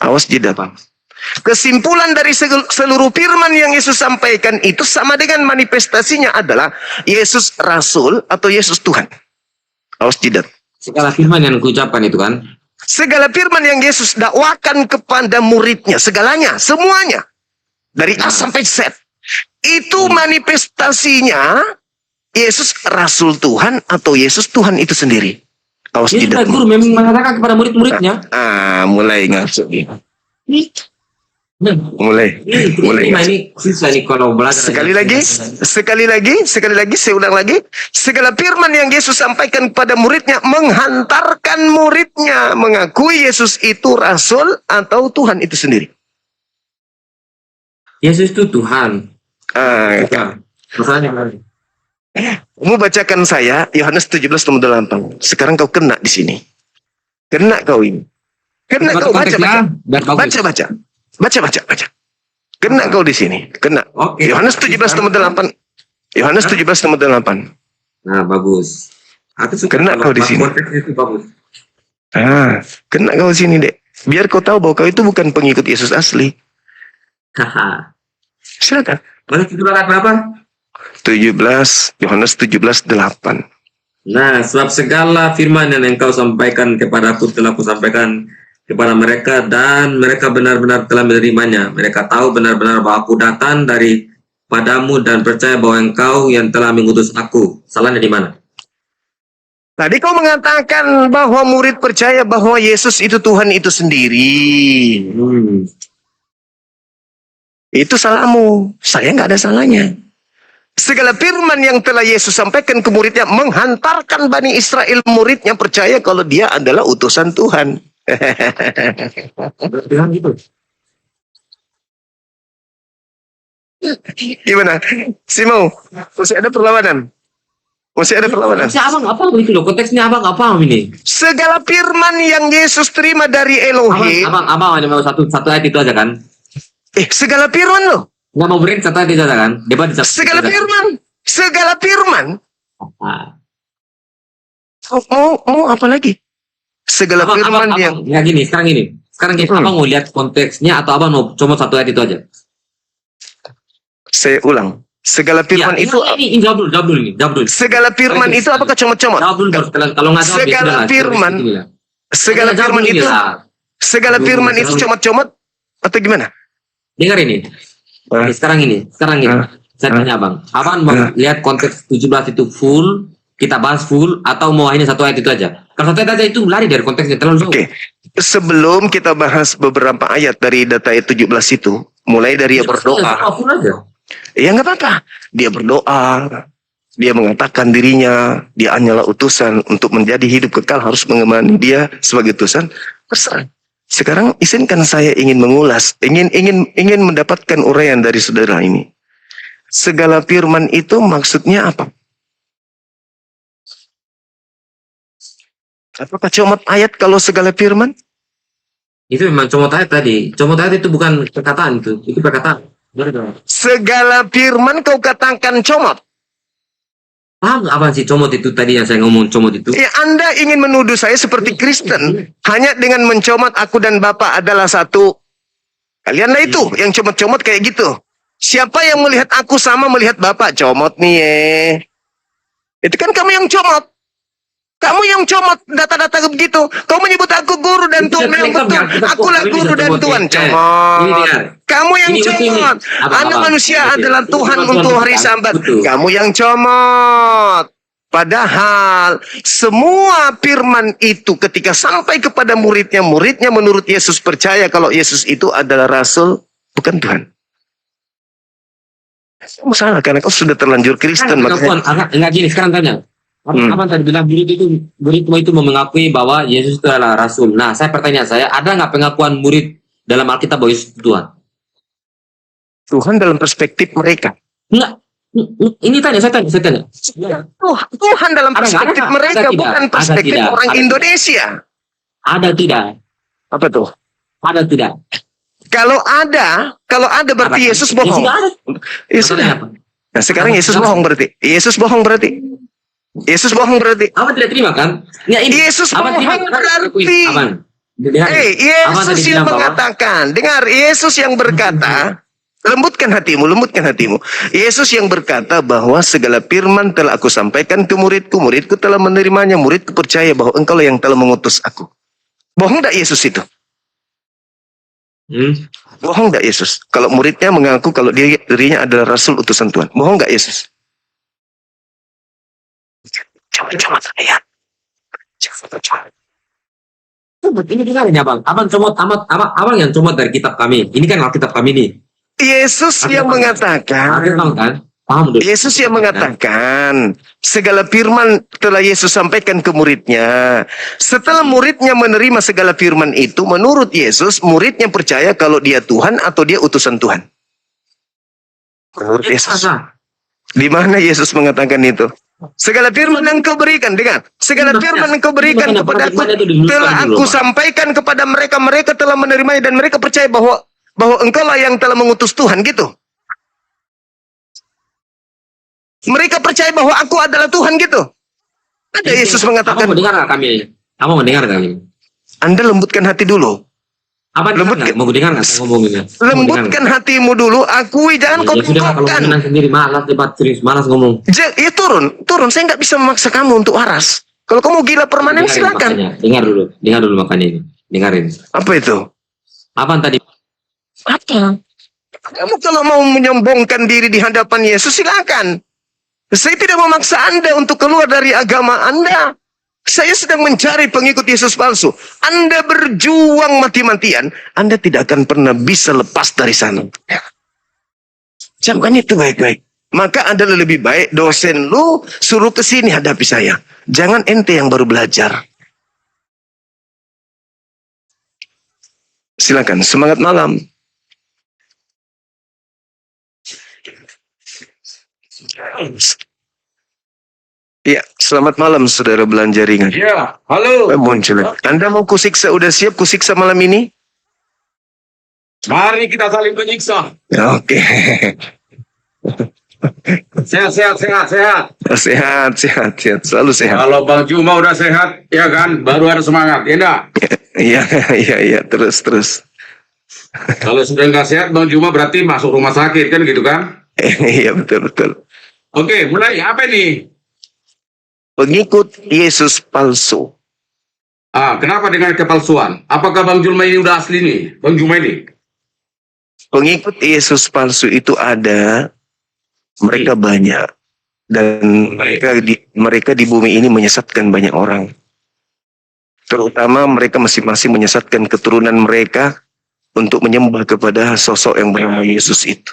Awas jidat. Kesimpulan dari seluruh firman yang Yesus sampaikan itu sama dengan manifestasinya adalah Yesus rasul atau Yesus Tuhan. Awas jidat. segala firman yang kuucapkan itu kan. Segala firman yang Yesus dakwakan kepada muridnya, segalanya, semuanya. Dari A sampai Z. Itu manifestasinya Yesus Rasul Tuhan atau Yesus Tuhan itu sendiri. Awas Yesus jidatmu. guru memang mengatakan kepada murid-muridnya. Mulai ngaso. Mulai Ini susah nih kalau belajar. Sekali lagi, saya ulang lagi. Segala firman yang Yesus sampaikan kepada muridnya menghantarkan muridnya mengakui Yesus itu Rasul atau Tuhan itu sendiri. Yesus itu Tuhan. Masalahnya Kamu bacakan saya Yohanes 17:8. Sekarang kau kena di sini. Kena kau ini. Kena kau baca. Kena kau di sini. Kena. Oke. Yohanes 17:8. Yohanes 17:8. Nah, bagus. Aku suka Kena kalau kau di sini. konteks itu bagus. Kena kau di sini, Dek. Biar kau tahu bahwa kau itu bukan pengikut Yesus asli. Haha. Silakan. Mana itu apa? 17, Yohanes 17:8. Nah, sebab segala firman yang engkau sampaikan kepadaku telah aku sampaikan kepada mereka dan mereka benar-benar telah menerimanya. Mereka tahu benar-benar bahwa aku datang dari padamu dan percaya bahwa engkau yang telah mengutus aku. Salahnya di mana? Tadi kau mengatakan bahwa murid percaya bahwa Yesus itu Tuhan itu sendiri. Itu salahmu. Saya nggak ada salahnya. Segala firman yang telah Yesus sampaikan ke muridnya menghantarkan Bani Israel muridnya percaya kalau dia adalah utusan Tuhan. Bilang gitu. Gimana? Simo, masih ada perlawanan? Masih ada perlawanan? Si abang apa itu loh? Konteksnya abang apa ini? Segala firman yang Yesus terima dari Elohim. Abang hanya mau satu ayat itu aja kan? Segala firman loh. Nggak mau break satu ayat itu aja kan? Debat di satu. Segala firman. Segala firman. Mau apa lagi? Segala firman yang... Ya gini, sekarang gini. Abang mau lihat konteksnya atau abang mau cuma satu ayat itu aja? Saya ulang. Segala firman itu... Ini jawab dulu. Segala firman itu apakah comot-comot? Jawab dulu. Kalau nggak jawab, Segala firman. Segala firman itu... Segala firman itu comot-comot atau gimana? Dengar ini. Sekarang ini. Saya tanya abang. Abang mau lihat konteks 17 itu full, kita bahas full, atau mau hanya satu ayat itu aja? Kalau satu ayat aja itu lari dari konteksnya terlalu jauh. Oke. Sebelum kita bahas beberapa ayat dari data ayat 17 itu, mulai dari dia berdoa. Full aja. Ya nggak apa-apa. Dia berdoa. Dia mengatakan dirinya, dia hanyalah utusan untuk menjadi hidup kekal harus mengemani dia sebagai utusan. Terserah. Sekarang izinkan saya ingin mengulas, ingin mendapatkan uraian dari saudara ini. Segala firman itu maksudnya apa? Apakah comot ayat kalau segala firman? Itu memang comot ayat tadi. Comot ayat itu bukan perkataan itu perkataan. Segala firman kau katakan comot. Paham nggak apa sih comot itu tadi yang saya ngomong comot itu? Ya, Anda ingin menuduh saya seperti Kristen hanya dengan mencomot aku dan Bapa adalah satu. Kalianlah itu yang comot-comot kayak gitu. Siapa yang melihat aku sama melihat Bapa? Comot nih. Itu kan kamu yang comot. Kamu yang comot data-data begitu. Kau menyebut aku guru dan Tuhan yang betul. Akulah guru dan Tuhan. Comot. Kamu yang comot. Anak manusia adalah Tuhan untuk hari Sabat. Kamu yang comot. Padahal semua firman itu ketika sampai kepada muridnya menurut Yesus percaya kalau Yesus itu adalah Rasul, bukan Tuhan. Kamu salah karena kau sudah terlanjur Kristen. Enggak gini, sekarang tanya. Abang tadi bilang murid itu mengakui bahwa Yesus itu adalah Rasul. Nah, pertanyaan saya, ada nggak pengakuan murid dalam Alkitab bahwa Yesus itu Tuhan? Tuhan dalam perspektif mereka. Enggak. Ini saya tanya. Tuhan dalam Ada nggak? perspektif Ada, mereka, ada tidak? bukan Ada perspektif tidak? orang Ada. Indonesia. Ada tidak? Apa tuh? Ada tidak? Kalau ada berarti Ada. Yesus Ya bohong. sudah ada. Ya Masalahnya sudah. apa? Nah, sekarang Ada. Yesus bohong berarti. Yesus bohong berarti. Yesus bohong berarti. Abang tidak terima kan? Ya ini. Yesus Abang bohong terima, berarti. Abang. Dengar. Abang Yesus tadi yang bilang bahwa mengatakan, dengar, Yesus yang berkata, lembutkan hatimu. Yesus yang berkata bahwa segala firman telah aku sampaikan ke muridku, muridku telah menerimanya, muridku percaya bahwa engkau yang telah mengutus aku. Bohong tak Yesus itu? Bohong tak Yesus? Kalau muridnya mengaku kalau dirinya adalah rasul utusan Tuhan. Bohong tak Yesus? Coba saya. ini dengarin ya bang. Abang yang comot dari kitab kami. Ini kan kitab kami nih. Yesus yang mengatakan, Abang kan? Paham dulu. Yesus yang mengatakan segala firman telah Yesus sampaikan ke muridnya. Setelah muridnya menerima segala firman itu, menurut Yesus, muridnya percaya kalau dia Tuhan atau dia utusan Tuhan. Menurut Yesus. Di mana Yesus mengatakan itu? Segala firman yang kau berikan, dengar. Segala firman yang kau berikan kepada aku, telah aku sampaikan kepada mereka. Mereka telah menerimanya dan mereka percaya bahwa engkau lah yang telah mengutus Tuhan, gitu. Mereka percaya bahwa aku adalah Tuhan, gitu. Ada Yesus mengatakan. Abang mendengar kami. Abang mendengar kami. Anda lembutkan hati dulu. Abang Lembutkan. mau dengar nggak saya ngomongnya? Lembutkan hatimu dulu. Akui, jangan kau Ya sudah kalau bungkukkan. menang sendiri malas debat serius malas ngomong. Ya turun. Saya nggak bisa memaksa kamu untuk waras. Kalau kamu gila permanen, Dengarin silakan. makanya. Dengar dulu makanya ini. Dengarin. Apa itu? Abang tadi Apa? Kamu kalau mau menyombongkan diri di hadapan Yesus, silakan. Saya tidak memaksa Anda untuk keluar dari agama Anda. Saya sedang mencari pengikut Yesus palsu. Anda berjuang mati-matian, Anda tidak akan pernah bisa lepas dari sana. Camkan itu baik-baik. Maka adalah lebih baik dosen lu suruh ke sini hadapi saya. Jangan ente yang baru belajar. Silakan, semangat malam. Ya, selamat malam saudara belanja ringan. Ya, halo. Muncul. Anda mau kusiksa, udah siap kusiksa malam ini? Mari kita saling menyiksa. Ya, oke. Sehat. Sehat. Selalu sehat. Kalau Bang Juma udah sehat, ya kan, baru ada semangat, ya enggak? Iya, terus. Kalau sudah nggak sehat, Bang Juma berarti masuk rumah sakit, kan gitu kan? Iya, betul. Oke, mulai apa nih? Pengikut Yesus palsu. Kenapa dengan kepalsuan? Apakah Bang Juma ini udah asli nih, Bang Juma ini? Pengikut Yesus palsu itu ada, mereka banyak. Dan mereka di bumi ini menyesatkan banyak orang. Terutama mereka masing-masing menyesatkan keturunan mereka untuk menyembah kepada sosok yang bernama Yesus itu.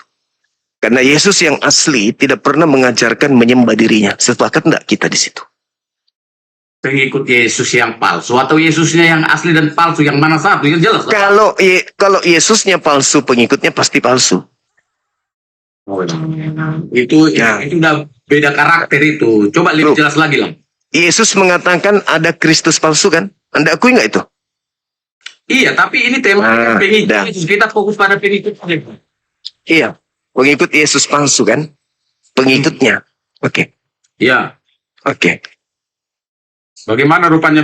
Karena Yesus yang asli tidak pernah mengajarkan menyembah dirinya. Sepakat enggak kita di situ? Pengikut Yesus yang palsu atau Yesusnya yang asli dan palsu, yang mana satu? Yang jelas. Kalau Yesusnya palsu, pengikutnya pasti palsu. Itu Ya. itu udah beda karakter itu. Coba lebih jelas lagi lah. Yesus mengatakan ada Kristus palsu kan? Anda akui nggak itu? Iya, tapi ini tema pengikut dah. Yesus. Kita fokus pada pengikut. Iya, pengikut Yesus palsu kan? Pengikutnya. Oke. Iya. Oke. Bagaimana rupanya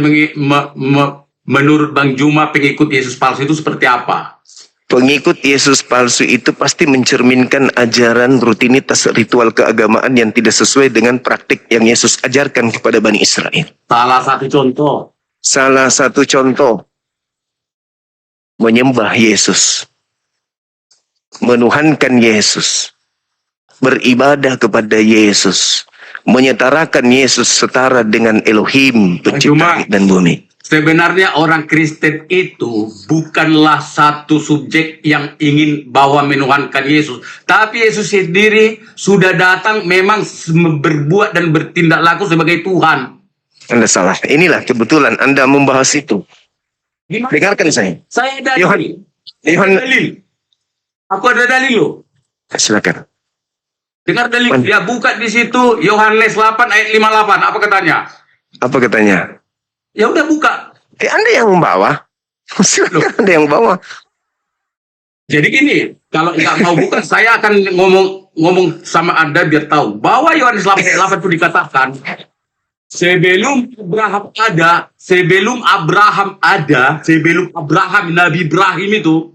menurut Bang Juma pengikut Yesus palsu itu seperti apa? Pengikut Yesus palsu itu pasti mencerminkan ajaran rutinitas ritual keagamaan yang tidak sesuai dengan praktik yang Yesus ajarkan kepada Bani Israel. Salah satu contoh, menyembah Yesus, menuhankan Yesus, beribadah kepada Yesus, menyetarakan Yesus setara dengan Elohim, pencipta langit dan bumi. Sebenarnya orang Kristen itu bukanlah satu subjek yang ingin bawa menuhankan Yesus. Tapi Yesus sendiri sudah datang memang berbuat dan bertindak laku sebagai Tuhan. Anda salah. Inilah kebetulan Anda membahas itu. Dengarkan saya. Saya ada Yohan- dalil. Aku ada dalil loh. Silakan. Dengar dalil, dia buka di situ Yohanes 8 ayat 58. Apa katanya? Apa katanya? Ya udah buka. Anda yang membawa. Silakan Anda yang bawa. Jadi gini, kalau nggak mau buka, saya akan ngomong sama Anda biar tahu bahwa Yohanes 8 ayat 8 itu dikatakan sebelum Abraham Nabi Ibrahim itu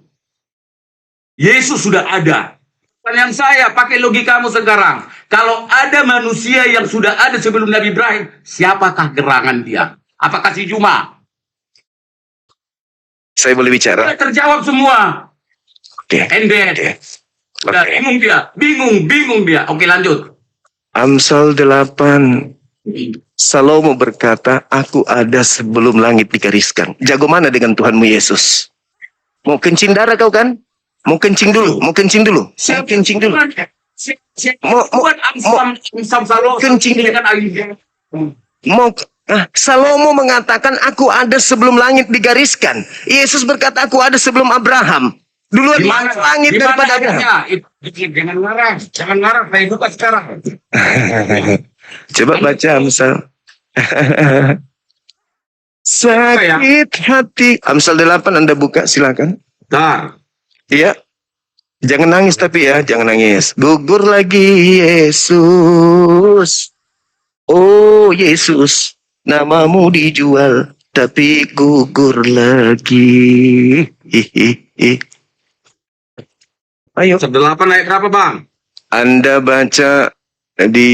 Yesus sudah ada. Pertanyaan saya, pakai logikamu sekarang. Kalau ada manusia yang sudah ada sebelum Nabi Ibrahim, siapakah gerangan dia? Apakah si Juma? Saya boleh bicara? Sudah terjawab semua. Oke. And then, udah bingung dia. Oke, lanjut. Amsal 8. Salomo berkata, aku ada sebelum langit digariskan. Jago mana dengan Tuhanmu Yesus? Mau kencing darah kau kan? Mau kencing dulu. Mau kencing dulu. Kencing Salomo mengatakan aku ada sebelum langit digariskan. Yesus berkata aku ada sebelum Abraham. Duluan langit daripada Abraham. Jangan ngarang, saya buka sekarang. Coba baca Amsal. Sakit hati. Amsal 8 Anda buka silakan. Bentar. Iya. Jangan nangis tapi ya, jangan nangis. Gugur lagi Yesus. Oh Yesus, namamu dijual tapi gugur lagi. Hihihi. Ayo. 8 ayat berapa, Bang? Anda baca di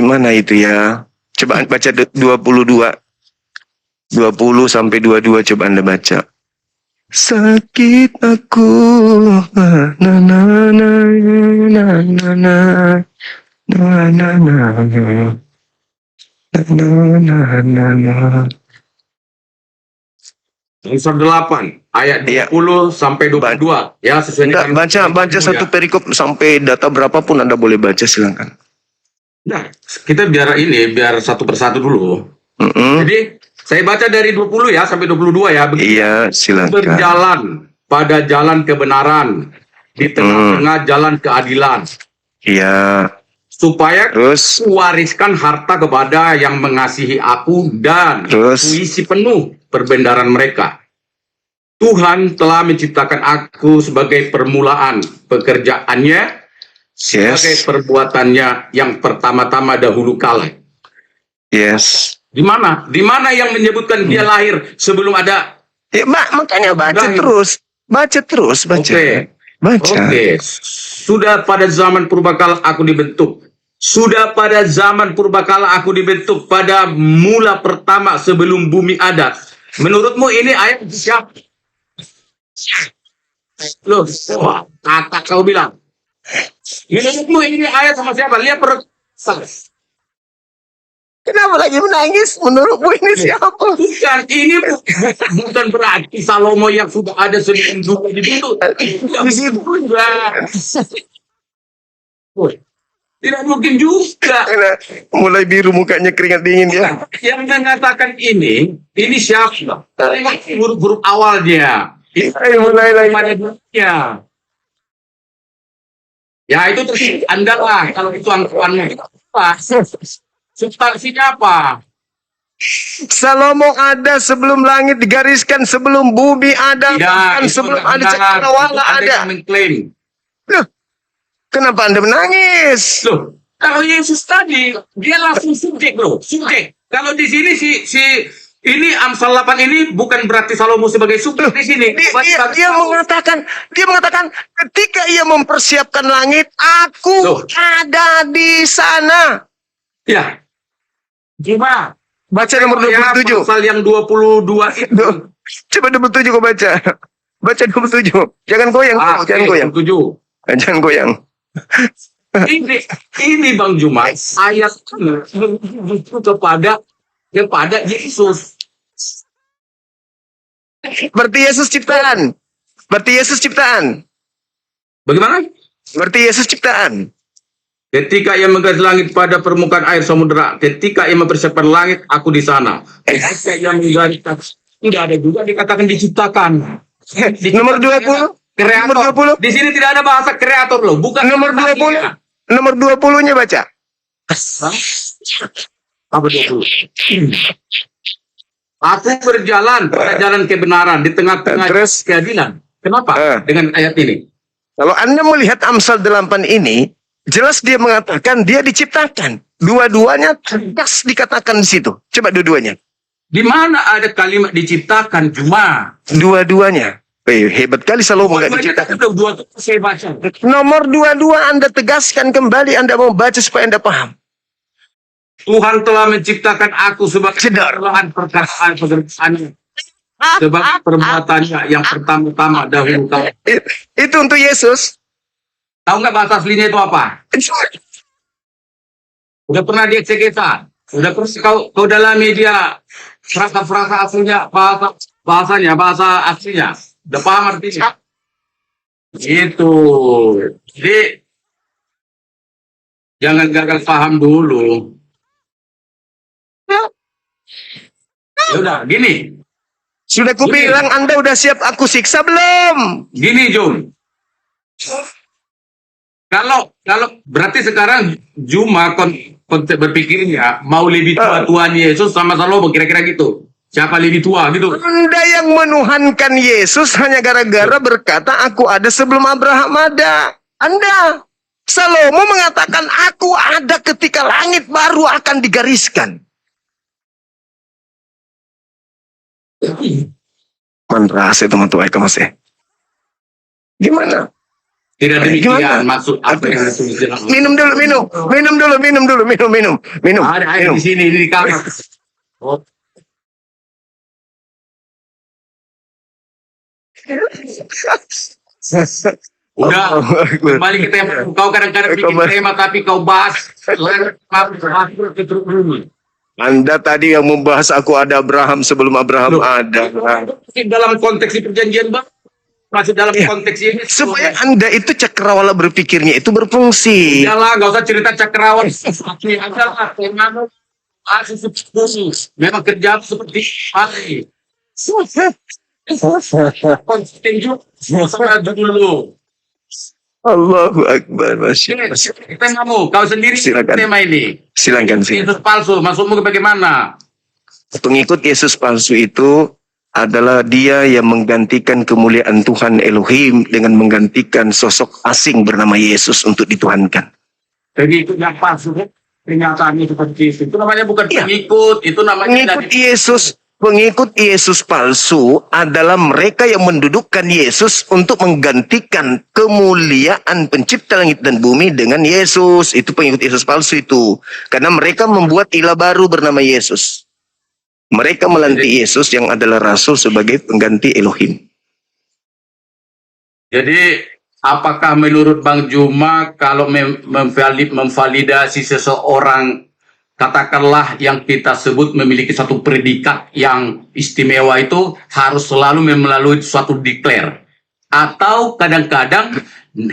mana itu ya? Coba baca 22. 20 sampai 22 coba Anda baca. Sakit aku na na na na na na na na na na. Amsal 8 ayat 20 sampai 22 ya, sesuai dengan Baca satu perikop sampai data berapapun Anda boleh baca silakan. Nah, kita biar satu persatu dulu. Jadi saya baca dari 20 ya sampai 22 ya. Iya, silakan. Berjalan pada jalan kebenaran di tengah-tengah jalan keadilan. Iya. Supaya Terus wariskan harta kepada yang mengasihi aku dan puisi penuh perbendaharaan mereka. Tuhan telah menciptakan aku sebagai permulaan pekerjaannya, sebagai perbuatannya yang pertama-tama dahulu kala. Yes. Di mana? Di mana yang menyebutkan dia lahir sebelum ada? Ya, makanya baca terus. Baca terus, baca. Oke. Baca. Oke. Sudah pada zaman purbakala aku dibentuk. Sudah pada zaman purbakala aku dibentuk, pada mula pertama sebelum bumi ada. Menurutmu ini ayat siapa? Loh, kata kau bilang. Menurutmu ini ayat sama siapa? Lihat Kenapa lagi menangis? Menurutmu ini siapa? Bukan, ini bukan berarti Salomo yang sudah ada sebelum dulu dibentuk. Di situ. Tidak mungkin juga. Mulai biru mukanya, keringat dingin ya. Yang mengatakan ini siapa? Huruf-huruf awalnya. Mulai lagi. Pada dunia. Ya itu terus Anda lah. Kalau itu angkuannya apa? Substansinya apa? Salomo ada sebelum langit digariskan, sebelum bumi ada, bahkan sebelum ada cakrawala ada. Yang mengklaim. Loh, kenapa Anda menangis? Loh, kalau Yesus tadi dia langsung subjek, bro, subjek. Kalau di sini ini Amsal 8 ini bukan berarti Salomo sebagai subjek di sini. Dia mengatakan ketika ia mempersiapkan langit, aku ada di sana. Ya. Gimana? Baca nomor 27. Pasal yang 22 itu. Coba 27 kau baca. Baca 27. Jangan goyang, jangan goyang. 27. Jangan goyang. Ini Bang Juma, ayat itu kepada Yesus. Berarti Yesus ciptaan. Bagaimana? Berarti Yesus ciptaan. Ketika ia menggaris langit pada permukaan air samudera, ketika ia mempersiapkan langit, aku di sana. Ketika ia menggaris, tidak ada juga dikatakan diciptakan. Nomor 20. Kreator. Nomor 20. Di sini tidak ada bahasa kreator loh, bukan Nomor 20. Nomor 20-nya baca. Apa 20? Aku berjalan pada jalan kebenaran di tengah-tengah Terus? keadilan. Kenapa? Dengan ayat ini. Kalau Anda melihat Amsal 8 ini, jelas dia mengatakan dia diciptakan. Dua-duanya tegas dikatakan di situ. Coba dua-duanya. Di mana ada kalimat diciptakan cuma? Dua-duanya. Hebat kali Salomo nggak diciptakan. Dua saya baca. Nomor 22 Anda tegaskan kembali, Anda mau baca supaya Anda paham. Tuhan telah menciptakan aku sebagai Sedar. perkataan pekerjaan sebagai perbuatannya yang pertama-tama dahulu kala. Itu untuk Yesus. Tahu nggak bahasa aslinya itu apa? Udah pernah dieksegeta? Udah pernah kau dalami dia frasa-frasa aslinya, bahasa aslinya? Udah paham artinya? Itu. Jadi jangan gagal paham dulu. Ya udah, gini. Sudah kubilang Anda udah siap aku siksa belum? Gini, Jun. Kalau berarti sekarang Juma konsep berpikirnya mau lebih tua Tuhan Yesus sama Salomo kira-kira gitu. Siapa lebih tua gitu? Anda yang menuhankan Yesus hanya gara-gara berkata aku ada sebelum Abraham ada. Anda. Salomo mengatakan aku ada ketika langit baru akan digariskan. Manrasa teman-teman masih. Gimana? Tidak demikian Gimana? maksud apa yang ditulis dalam Minum dulu. ada air di sini di kamar. Oh. Udah, kembali ke tema. Kau kadang-kadang bikin tema tapi kau bahas Anda tadi yang membahas aku ada Abraham sebelum Abraham ada. dalam konteks perjanjian baru, masih dalam konteks ini. Supaya Anda itu cakrawala berpikirnya itu berfungsi. Iyalah, nggak usah cerita cakrawala. Adalah memang memang kerja seperti hari. Konsisten juga dulu. Allahu Akbar. Masya Allah. Temamu, kau sendiri Silakan. tema ini. Silakan. Yesus palsu, maksudmu bagaimana? Pengikut Yesus palsu itu adalah dia yang menggantikan kemuliaan Tuhan Elohim dengan menggantikan sosok asing bernama Yesus untuk dituhankan. Pengikut yang palsu, kenyataannya seperti itu. Itu namanya bukan Iya. pengikut, itu namanya Pengikut Yesus. Pengikut Yesus palsu adalah mereka yang mendudukkan Yesus untuk menggantikan kemuliaan pencipta langit dan bumi dengan Yesus. Itu pengikut Yesus palsu itu. Karena mereka membuat ilah baru bernama Yesus. Mereka melantik Yesus yang adalah rasul sebagai pengganti Elohim. Jadi, apakah menurut Bang Juma kalau memvalidasi seseorang, katakanlah yang kita sebut memiliki satu predikat yang istimewa itu harus selalu melalui suatu declare? Atau kadang-kadang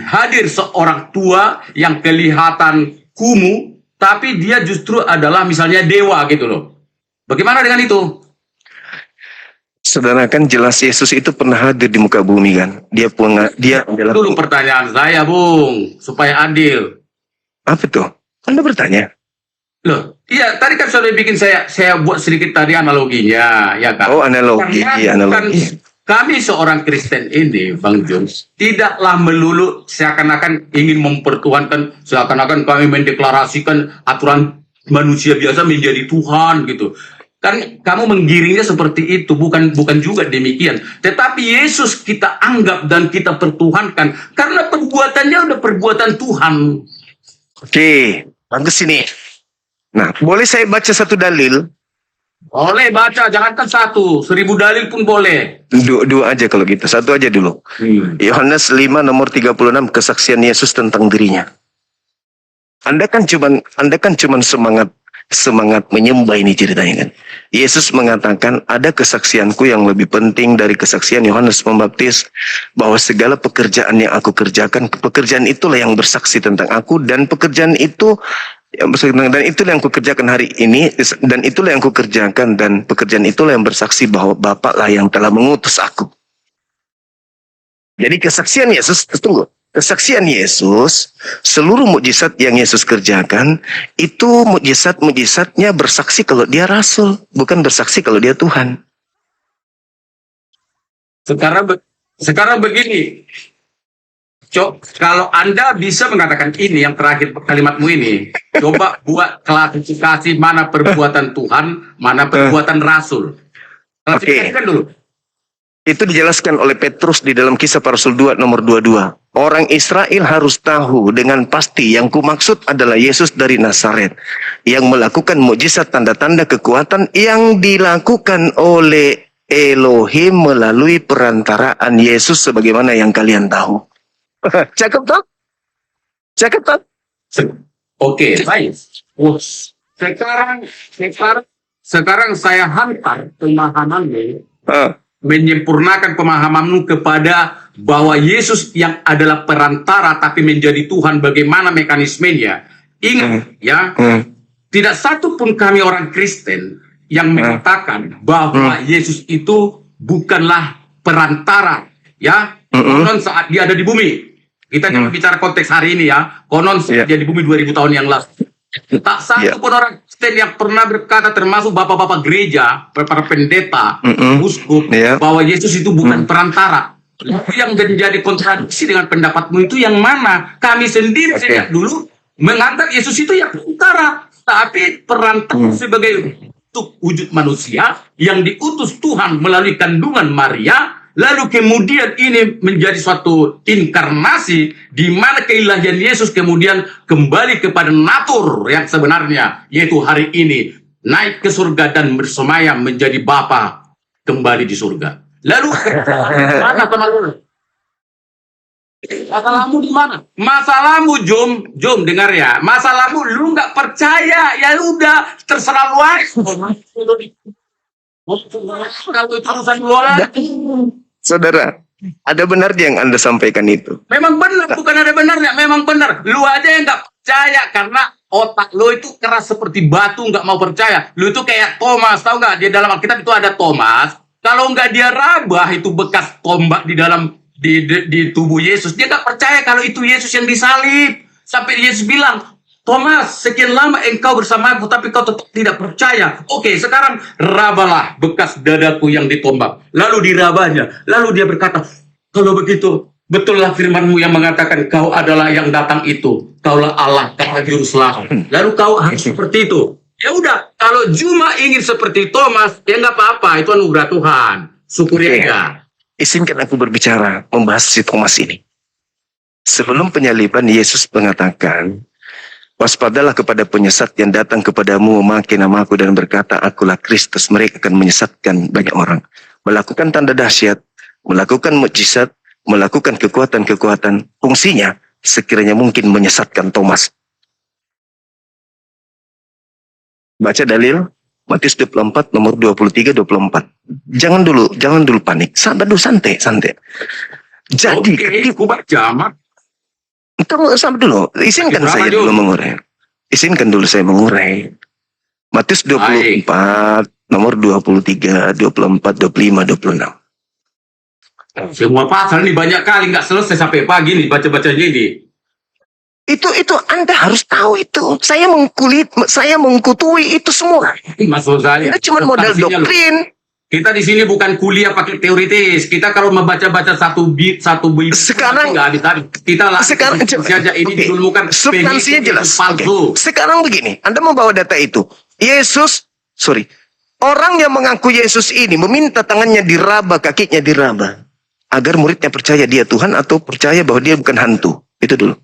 hadir seorang tua yang kelihatan kumuh, tapi dia justru adalah misalnya dewa gitu loh. Bagaimana dengan itu? Saudara, kan jelas Yesus itu pernah hadir di muka bumi kan. Dia adalah Dulu pertanyaan saya, Bung, supaya adil. apa tuh? Anda bertanya. Loh, iya, tadi kan sudah bikin saya buat sedikit tadi analoginya, ya kan? Oh, analogi. Karena Iya, analogi. kami seorang Kristen ini, Bang Jun, tidaklah melulu seakan-akan ingin mempertuhankan, seakan-akan kami mendeklarasikan aturan manusia biasa menjadi Tuhan gitu. Kan kamu menggiringnya seperti itu, bukan juga demikian. Tetapi Yesus kita anggap dan kita pertuhankan karena perbuatannya udah perbuatan Tuhan. Oke, bagus ini. Nah, boleh saya baca satu dalil? Boleh baca, jangankan 1, 1000 dalil pun boleh. Dua aja kalau gitu. Satu aja dulu. Yohanes 5 nomor 36 kesaksian Yesus tentang dirinya. Anda kan cuman semangat menyembah ini ceritanya kan. Yesus mengatakan ada kesaksianku yang lebih penting dari kesaksian Yohanes Pembaptis, bahwa segala pekerjaan yang aku kerjakan, pekerjaan itulah yang bersaksi tentang aku, dan pekerjaan itu dan itulah yang kukerjakan hari ini, dan itulah yang kukerjakan, dan pekerjaan itulah yang bersaksi bahwa Bapa lah yang telah mengutus aku. Jadi kesaksian Yesus, tunggu. Kesaksian Yesus, seluruh mukjizat yang Yesus kerjakan, itu mukjizat-mukjizatnya bersaksi kalau dia rasul, bukan bersaksi kalau dia Tuhan. Sekarang begini, kalau Anda bisa mengatakan ini, yang terakhir kalimatmu ini, coba buat klasifikasi mana perbuatan Tuhan, mana perbuatan Rasul. Klasifikasikan dulu. Itu dijelaskan oleh Petrus di dalam Kisah Para Rasul 2 nomor 22. Orang Israel harus tahu dengan pasti yang kumaksud adalah Yesus dari Nazaret yang melakukan mukjizat tanda-tanda kekuatan yang dilakukan oleh Elohim melalui perantaraan Yesus sebagaimana yang kalian tahu. Cakep toh? Cakep toh? Oke, baik. Sekarang saya hantar pemahamanmu, menyempurnakan pemahamanmu kepada bahwa Yesus yang adalah perantara tapi menjadi Tuhan, bagaimana mekanismenya. Ingat ya, tidak satu pun kami orang Kristen yang mengatakan bahwa Yesus itu bukanlah perantara, ya. Konon saat dia ada di bumi. Kita jangan bicara konteks hari ini ya. Konon saat dia di bumi 2000 tahun yang lalu. Tak satu pun orang Kristen yang pernah berkata, termasuk bapak-bapak gereja, para pendeta, uskup, bahwa Yesus itu bukan perantara. Lalu yang menjadi kontradiksi dengan pendapatmu itu yang mana? Kami sendiri sejak dulu menganggap Yesus itu ya perantara, tapi perantara sebagai untuk wujud manusia yang diutus Tuhan melalui kandungan Maria. Lalu kemudian ini menjadi suatu inkarnasi di mana keilahian Yesus kemudian kembali kepada natur yang sebenarnya, yaitu hari ini naik ke surga dan bersemayam menjadi Bapa kembali di surga. Lalu mana teman-teman? Masalahmu di mana? Masalahmu Jom dengar ya. Masalahmu lu nggak percaya, ya udah terserah lu aja. Kalau itu urusan lu aja. Saudara, ada benarnya yang Anda sampaikan itu. Memang benar, bukan ada benarnya, memang benar. Lu aja yang nggak percaya karena otak lu itu keras seperti batu, nggak mau percaya. Lu itu kayak Thomas, tahu nggak? Di dalam Alkitab itu ada Thomas. Kalau nggak dia rabah itu bekas tombak di dalam di tubuh Yesus, dia nggak percaya kalau itu Yesus yang disalib. Sampai Yesus bilang, Thomas, sekian lama engkau bersamaku, tapi kau tetap tidak percaya. Oke, sekarang rabalah bekas dadaku yang ditombak. Lalu dirabahnya. Lalu dia berkata, kalau begitu, betullah firmanmu yang mengatakan kau adalah yang datang itu. Kaulah Allah, kaulah Juru Selamat. Lalu kau harus seperti itu. Ya udah, kalau cuma ingin seperti Thomas, ya nggak apa-apa. Itu anugerah Tuhan. Syukuri aja. Izinkan aku berbicara, membahas si Thomas ini. Sebelum penyaliban, Yesus mengatakan, waspadalah kepada penyesat yang datang kepadamu memakai namaku dan berkata, akulah Kristus. Mereka akan menyesatkan banyak orang. Melakukan tanda dahsyat, melakukan mukjizat, melakukan kekuatan-kekuatan. Fungsinya sekiranya mungkin menyesatkan Thomas. Baca dalil Matius 24 nomor 23-24. Jangan dulu panik. Sabar dulu, santai. Jadi, Oke, baca, Mak. Tunggu, sabar dulu. Izinkan saya dulu mengurai. Izinkan dulu saya mengurai. Matius 24, nomor 23, 24, 25, 26. Semua pasal ini banyak kali, nggak selesai sampai pagi nih baca-bacanya ini. Itu Anda harus tahu itu. Saya mengkutui itu semua. Maksud saya. Itu cuma modal doktrin. Kita di sini bukan kuliah pakai teoritis. Kita kalau membaca-baca satu bit sekarang nggak habis-habis. Kita sekarang saja ini didulukan substansinya jelas. Palsu. Sekarang begini, Anda membawa data itu. Orang yang mengaku Yesus ini meminta tangannya diraba, kakinya diraba, agar muridnya percaya dia Tuhan atau percaya bahwa dia bukan hantu. Itu dulu.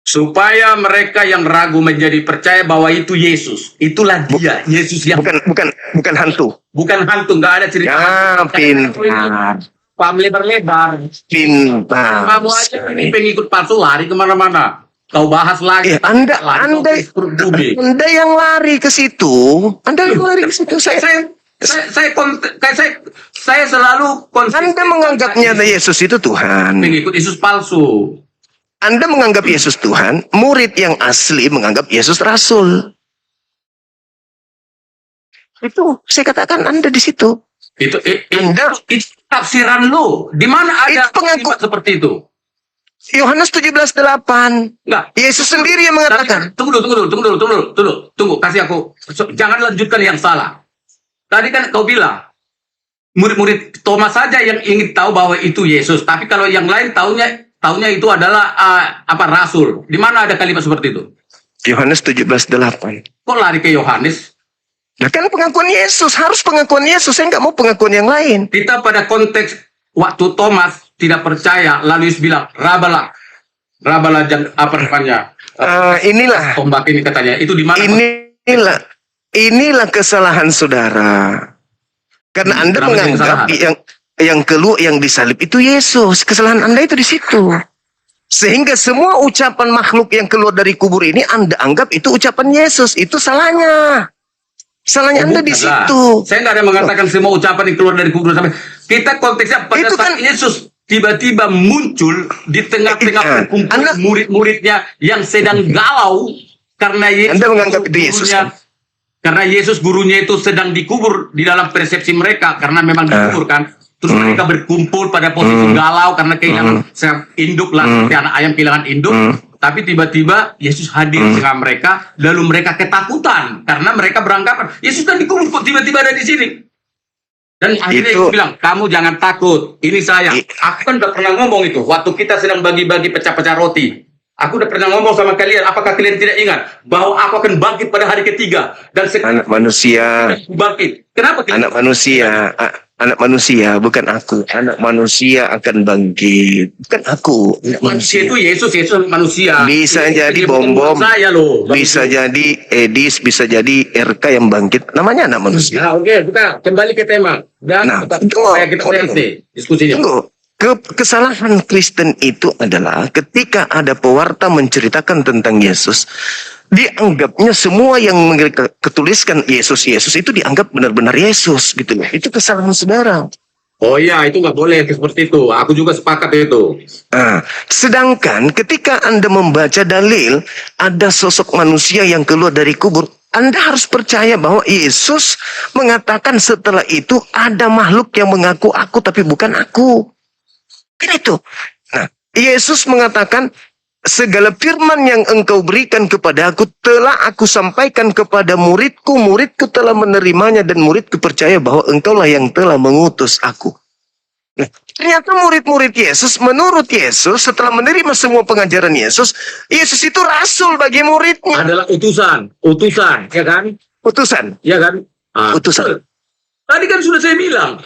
Supaya mereka yang ragu menjadi percaya bahwa itu Yesus. Itulah dia, Yesus yang bukan hantu. Bukan hantu, nggak ada cerita. Ya, pintar. Paham lebar-lebar. Pintar. Kamu aja ini pengikut palsu lari kemana-mana. Kau bahas lagi. Anda yang lari ke situ. Saya selalu konsisten. Anda menganggapnya Yesus itu Tuhan. Pengikut Yesus palsu. Anda menganggap Yesus Tuhan, murid yang asli menganggap Yesus Rasul. Itu saya katakan Anda di situ. Itu tafsiran lo. Di mana ada Itu pengaku- kalimat seperti itu? Yohanes 17:8. Enggak. Yesus sendiri yang mengatakan. Tunggu dulu. Kasih aku. Jangan lanjutkan yang salah. Tadi kan kau bilang, murid-murid Thomas saja yang ingin tahu bahwa itu Yesus. Tapi kalau yang lain taunya itu adalah rasul. Di mana ada kalimat seperti itu? Yohanes 17:8. Kok lari ke Yohanes? Nah kan pengakuan Yesus, harus pengakuan Yesus. Saya nggak mau pengakuan yang lain. Kita pada konteks waktu Thomas tidak percaya, lalu Yesus bilang, rabalah Inilah tombak ini katanya. Itu di mana? inilah kesalahan saudara. Karena Anda Kenapa jadi menganggap yang keluar yang disalib itu Yesus. Kesalahan Anda itu di situ. Sehingga semua ucapan makhluk yang keluar dari kubur ini Anda anggap itu ucapan Yesus. Itu salahnya. Salahnya Anda di situ. Saya nggak ada mengatakan semua ucapan yang keluar dari kubur sampai kita konteksnya pada Itu saat kan- Yesus tiba-tiba muncul di tengah-tengah perkumpulan murid-muridnya yang sedang galau karena Yesus Anda menganggap itu Yesus, gurunya- karena Yesus gurunya itu sedang dikubur di dalam persepsi mereka karena memang dikubur kan. Terus mereka berkumpul pada posisi galau karena kehilangan induk lah, seperti anak ayam kehilangan induk. Tapi tiba-tiba Yesus hadir di tengah mereka, lalu mereka ketakutan karena mereka beranggapan Yesus kan dikubur kok tiba-tiba ada di sini. Dan akhirnya Itu- Yesus bilang, kamu jangan takut, ini saya. Aku kan udah pernah ngomong itu waktu kita sedang bagi-bagi pecah-pecah roti. Aku udah pernah ngomong sama kalian, apakah kalian tidak ingat bahwa aku akan bangkit pada hari ketiga dan Anak manusia, bangkit. Kenapa? anak manusia, bukan aku. Anak manusia akan bangkit, bukan aku. Anak Manusia itu manusia. Yesus manusia. Bisa jadi Dia bukan bom-bom, saya loh. bisa jadi Edis, bisa jadi RK yang bangkit. Namanya anak manusia. Nah, oke, kita kembali ke tema dan Nah, tetap tunggu. supaya kita selesai diskusinya. Tunggu. Kesalahan Kristen itu adalah ketika ada pewarta menceritakan tentang Yesus, dianggapnya semua yang mereka ketuliskan Yesus itu dianggap benar-benar Yesus gitu loh. Itu kesalahan saudara. Oh iya, itu nggak boleh seperti itu. Aku juga sepakat itu. Nah, sedangkan ketika Anda membaca dalil ada sosok manusia yang keluar dari kubur, Anda harus percaya bahwa Yesus mengatakan setelah itu ada makhluk yang mengaku aku tapi bukan aku. Kan itu. Nah, Yesus mengatakan segala firman yang engkau berikan kepada aku telah aku sampaikan kepada muridku. Muridku telah menerimanya dan muridku percaya bahwa engkaulah yang telah mengutus aku. Nah, ternyata murid-murid Yesus, menurut Yesus, setelah menerima semua pengajaran Yesus, Yesus itu rasul bagi muridnya. Adalah utusan, ya kan? Utusan. Ya kan? Utusan. Tadi kan sudah saya bilang,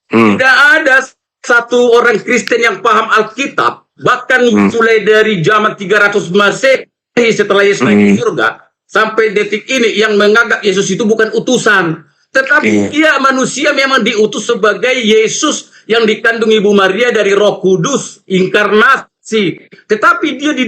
tidak ada satu orang Kristen yang paham Alkitab, bahkan mulai dari zaman 300 Masehi setelah Yesus naik ke surga, sampai detik ini yang menganggap Yesus itu bukan utusan. Tetapi dia manusia memang diutus sebagai Yesus yang dikandung Ibu Maria dari Roh Kudus, inkarnasi. Tetapi dia di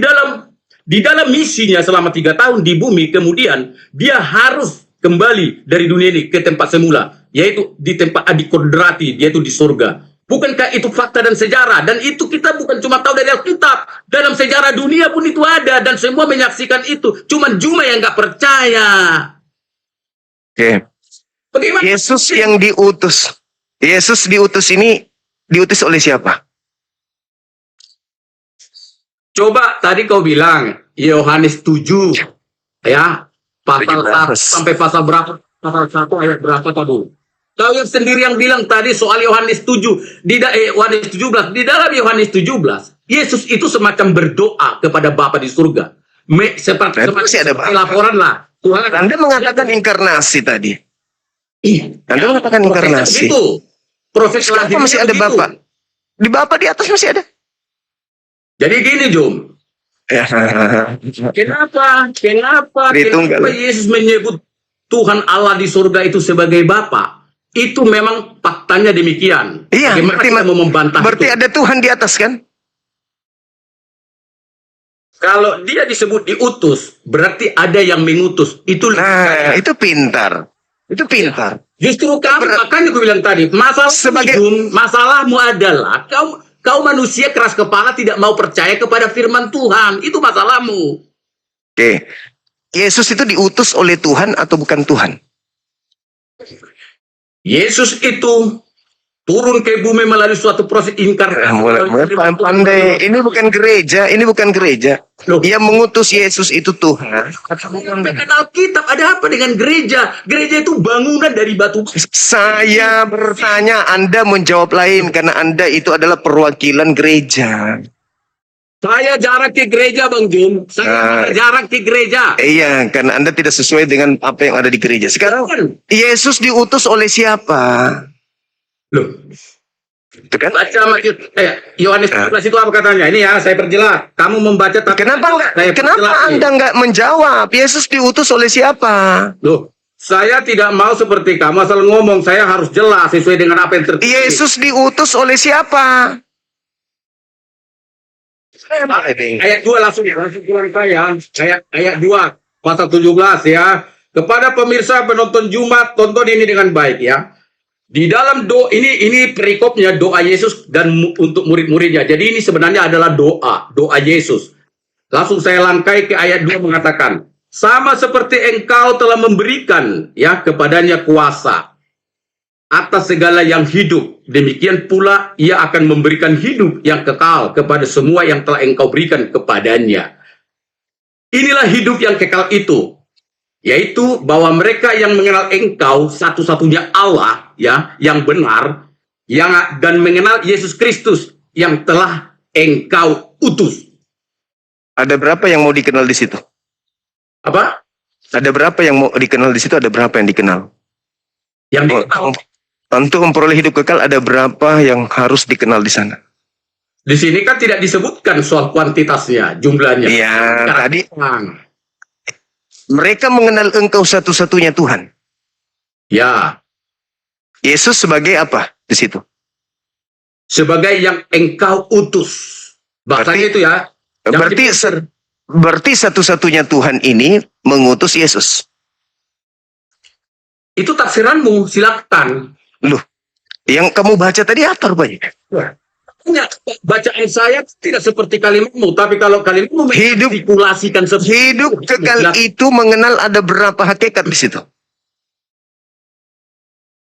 dalam misinya selama 3 tahun di bumi, kemudian dia harus kembali dari dunia ini ke tempat semula, yaitu di tempat adikodrati, yaitu di surga. Bukankah itu fakta dan sejarah? Dan itu kita bukan cuma tahu dari Alkitab. Dalam sejarah dunia pun itu ada. Dan semua menyaksikan itu. Cuman Juma yang nggak percaya. Oke. Bagaimana? Yesus yang diutus. Yesus diutus ini diutus oleh siapa? Coba tadi kau bilang Yohanes 7. Ya. Pasal 1 sampai pasal berapa? Pasal 1 ayat berapa tadi? Kau yang sendiri yang bilang tadi soal Yohanes 7 Yohanes 17, di dalam Yohanes 17 Yesus itu semacam berdoa kepada Bapa di surga. Seperti laporan lah. Tuhan, Anda mengatakan inkarnasi tadi. Anda mengatakan inkarnasi. Itu proses Kenapa masih ada Bapa? Di Bapa di atas masih ada. Jadi gini, Jum. Kenapa Yesus menyebut Tuhan Allah di surga itu sebagai Bapa? Itu memang faktanya demikian. Iya, bagaimana kita mau membantah berarti itu? ada Tuhan di atas kan? Kalau dia disebut diutus, berarti ada yang mengutus. Itu Nah, itu pintar. Itu pintar. justru kamu, makanya gue bilang tadi, masalahmu adalah kau manusia keras kepala tidak mau percaya kepada firman Tuhan. Itu masalahmu. Oke. Yesus itu diutus oleh Tuhan atau bukan Tuhan? Yesus itu turun ke bumi melalui suatu proses Mulai inkarnasi. pandai. Ini bukan gereja, ini bukan gereja. Loh. Yang mengutus Yesus itu Tuhan. Sampaikan Alkitab, ada apa dengan gereja? Gereja itu bangunan dari batu. Saya bertanya, Anda menjawab lain karena Anda itu adalah perwakilan gereja. Saya jarang ke gereja, Bang Jum. Saya jarang ke gereja. Iya, karena Anda tidak sesuai dengan apa yang ada di gereja. Sekarang Yesus diutus oleh siapa? Loh, Itu kan? baca Yohanes 14 itu apa katanya? Ini ya, saya perjelas. Kamu membaca tapi Kenapa saya kenapa perjelas nih. Anda nggak menjawab? Yesus diutus oleh siapa? Loh, saya tidak mau seperti kamu asal ngomong. Saya harus jelas sesuai dengan apa yang terjadi. Yesus diutus oleh siapa? Ayat 2 langsung keluar saya. Ayat 2 pasal 17 ya. Kepada pemirsa penonton Jumat, tonton ini dengan baik ya. Di dalam doa ini perikopnya doa Yesus dan untuk murid-muridnya. Jadi ini sebenarnya adalah doa Yesus. Langsung saya langkai ke ayat 2 mengatakan, sama seperti engkau telah memberikan ya kepadanya kuasa atas segala yang hidup, demikian pula ia akan memberikan hidup yang kekal kepada semua yang telah engkau berikan kepadanya. Inilah hidup yang kekal itu, yaitu bahwa mereka yang mengenal engkau satu-satunya Allah ya yang benar dan mengenal Yesus Kristus yang telah engkau utus. Ada berapa yang mau dikenal di situ? Apa? Ada berapa yang mau dikenal di situ? Ada berapa yang dikenal? Yang dikenal. Untuk memperoleh hidup kekal ada berapa yang harus dikenal di sana? Di sini kan tidak disebutkan soal kuantitasnya, jumlahnya. Iya, tadi Sekarang. mereka mengenal engkau satu-satunya Tuhan. Ya, Yesus sebagai apa di situ? sebagai yang engkau utus. Bahasanya itu ya. Berarti satu-satunya Tuhan ini mengutus Yesus. Itu tafsiranmu, silakan. Loh, yang kamu baca tadi apa rupanya? Ya, bacaan saya tidak seperti kalimatmu, tapi kalau kalimatmu mengartikulasikan Hidup kekal itu mengenal ada berapa hakikat di situ?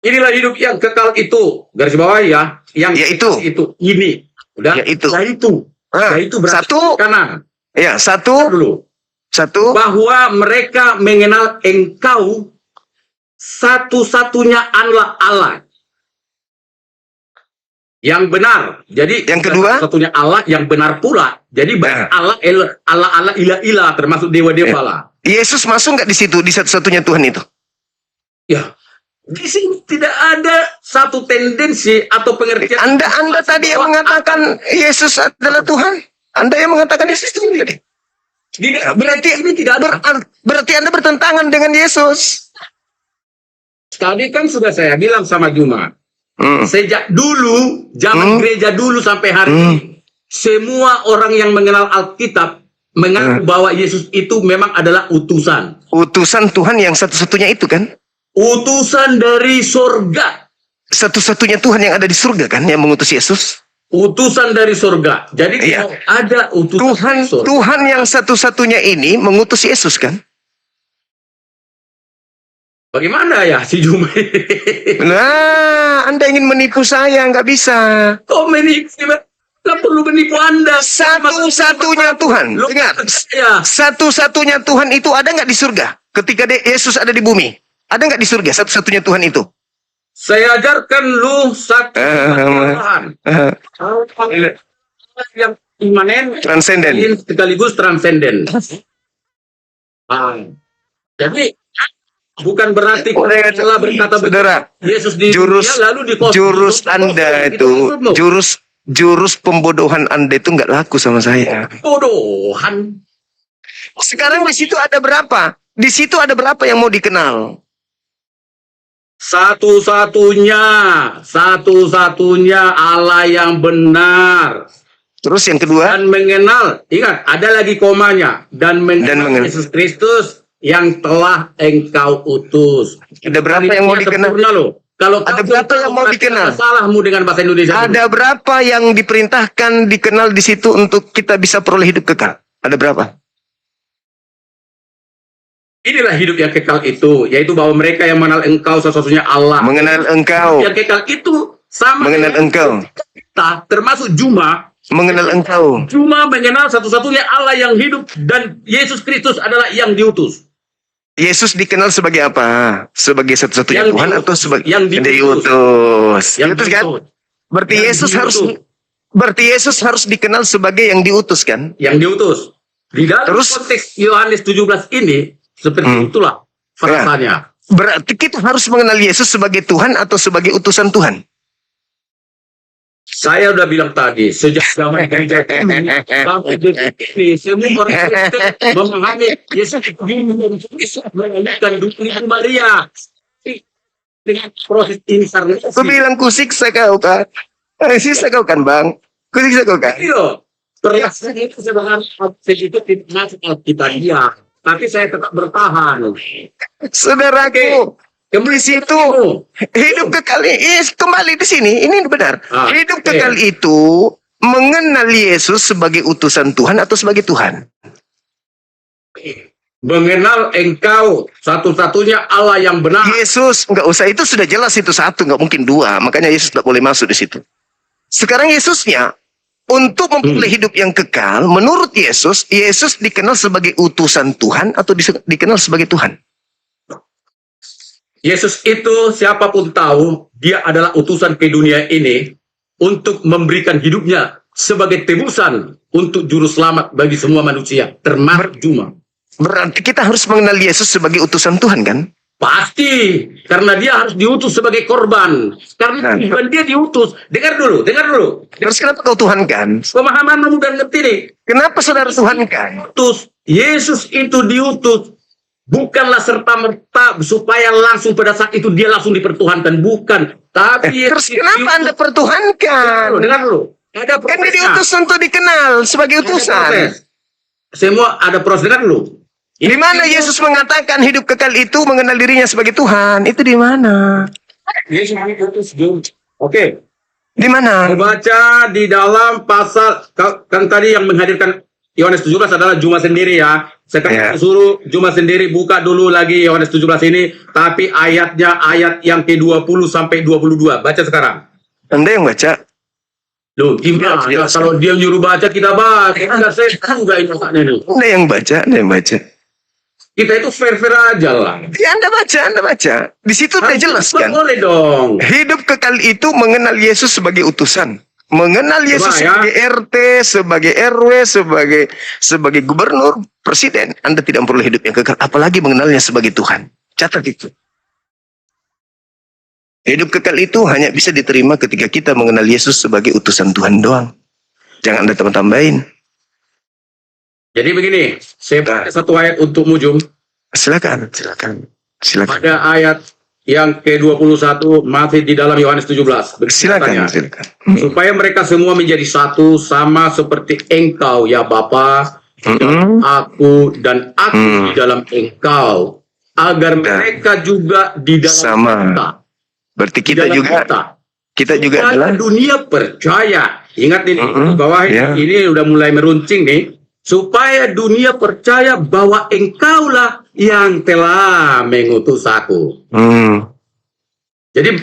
Inilah hidup yang kekal itu, garis bawah ya, yang Yaitu. kekal itu ini, udah, Yaitu. Yaitu berarti Satu. kanan Ya, dulu, bahwa mereka mengenal engkau satu-satunya Allah yang benar. Jadi Yang kedua? satu-satunya Allah yang benar pula. Jadi banyak Allah ilah termasuk dewa-dewa lah. Yesus masuk nggak di situ di satu-satunya Tuhan itu? Ya, di sini tidak ada satu tendensi atau pengertian. Anda tadi yang mengatakan Yesus adalah Tuhan. Anda yang mengatakan Yesus itu tadi. Berarti ini tidak ada. Berarti Anda bertentangan dengan Yesus. Tadi kan sudah saya bilang sama Juma. Sejak dulu, zaman gereja dulu sampai hari ini, semua orang yang mengenal Alkitab mengaku bahwa Yesus itu memang adalah utusan. Utusan Tuhan yang satu-satunya itu kan? Utusan dari surga. Satu-satunya Tuhan yang ada di surga kan yang mengutus Yesus? Utusan dari surga. Jadi kalau ada utusan dari surga. Tuhan yang satu-satunya ini mengutus Yesus kan? Bagaimana ya si Juma? Nah, Anda ingin menipu saya, nggak bisa. Kok menipu? Nggak perlu menipu Anda. Satu-satunya Tuhan. Ingat, satu-satunya Tuhan itu ada nggak di surga? Ketika Yesus ada di bumi, ada nggak di surga satu-satunya Tuhan itu? Saya ajarkan lu satu Tuhan. Yang imanen, Transenden. sekaligus transenden. Jadi bukan berarti Allah berkata Saudara, Yesus di jurus dunia, lalu di jurus Anda itu, jurus pembodohan Anda itu nggak laku sama saya. bodohan. Sekarang di situ ada berapa? Di situ ada berapa yang mau dikenal? Satu-satunya Allah yang benar. Terus yang kedua? Dan mengenal, ingat ada lagi komanya, dan mengenal Yesus Kristus yang telah engkau utus. Ada berapa yang mau dikenal? Loh. Kalau ada berapa yang mau dikenal? Salahmu dengan bahasa Indonesia. Ada berapa yang diperintahkan dikenal di situ untuk kita bisa peroleh hidup kekal? Ada berapa? inilah hidup yang kekal itu, yaitu bahwa mereka yang mengenal Engkau satu-satunya Allah. Mengenal Engkau. Yang kekal itu sama Mengenal dengan Engkau. kita, termasuk Juma. Mengenal Engkau. Juma mengenal satu-satunya Allah yang hidup dan Yesus Kristus adalah yang diutus. Yesus dikenal sebagai apa? Sebagai satu-satunya Yang Tuhan diutus. atau sebagai Yang diutus. diutus? Yang Diutus kan? diutus. Berarti Yang Yesus harus dikenal sebagai yang diutus kan? Yang diutus. Di dalam Terus? konteks Yohanes 17 ini seperti itulah frasanya. Berarti kita harus mengenal Yesus sebagai Tuhan atau sebagai utusan Tuhan? Saya udah bilang tadi, sejak zaman gereja sampai detik ini, semua orang Kristen memahami Yesus melalaikan dunia Maria dengan proses inkarnasi. Aku bilang kusiksa kau kan? Siksa kau kan bang? Kusiksa kau kan? Iya, perasaan itu sebenarnya sedikit tidak masuk Alkitab dia, tapi saya tetap bertahan. Saudaraku, di situ hidup kekal kembali di sini. Ini benar. Hidup kekal itu mengenal Yesus sebagai utusan Tuhan atau sebagai Tuhan. Mengenal Engkau satu-satunya Allah yang benar. Yesus nggak usah, itu sudah jelas, itu satu, nggak mungkin dua. Makanya Yesus tidak boleh masuk di situ. Sekarang Yesusnya untuk memperoleh hidup yang kekal, menurut Yesus, Yesus dikenal sebagai utusan Tuhan atau dikenal sebagai Tuhan. Yesus itu siapapun tahu dia adalah utusan ke dunia ini untuk memberikan hidupnya sebagai tebusan untuk juru selamat bagi semua manusia, termasuk Juma. Berarti kita harus mengenal Yesus sebagai utusan Tuhan kan? Pasti, karena dia harus diutus sebagai korban. Karena bukan dia diutus. Dengar dulu. Terus kenapa kau Tuhan kan? Pemahamanmu dan ngerti nih. Kenapa saudara Tuhan kan? Yesus itu diutus. Bukanlah serta-merta supaya langsung pada saat itu dia langsung dipertuhankan. Bukan. Tapi Terus kenapa Anda pertuhankan? Dengar dulu. Ada Kan dia prosesnya. diutus untuk dikenal sebagai Ada utusan. proses. Semua ada proses. Dengar dulu. Di mana Yesus mengatakan hidup kekal itu mengenal dirinya sebagai Tuhan? Itu di mana? Yesus diutus. Oke. Di mana? Baca di dalam pasal, kan tadi yang menghadirkan Yohanes 17 adalah Juma sendiri ya. Sekarang suruh Juma sendiri buka dulu lagi Yohanes 17 ini. Tapi ayatnya ayat yang ke-20 sampai 22. Baca sekarang. Anda yang baca? Loh, gimana? Kalau dia nyuruh baca, kita baca. Kita juga ini. Anda yang baca? Anda yang baca? Kita itu fair-fair aja lah. Ya Anda baca. Di situ udah jelas kan? Boleh dong. Hidup kekal itu mengenal Yesus sebagai utusan. Mengenal Yesus sebagai RT, sebagai RW, sebagai gubernur, presiden. Anda tidak perlu hidup yang kekal, apalagi mengenalnya sebagai Tuhan. Catat itu. Hidup kekal itu hanya bisa diterima ketika kita mengenal Yesus sebagai utusan Tuhan doang. Jangan Anda tambah-tambahin. Jadi begini, saya baca satu ayat untukmu, Jum. Silakan. Pada ayat yang ke-21 masih di dalam Yohanes 17. Silakan. Supaya mereka semua menjadi satu, sama seperti Engkau ya Bapa, aku dan aku di dalam Engkau, agar mereka juga di dalam kita. Berarti kita juga adalah dunia percaya. Ingat ini, bahwa ini udah mulai meruncing nih. Supaya dunia percaya bahwa Engkaulah yang telah mengutus aku. Jadi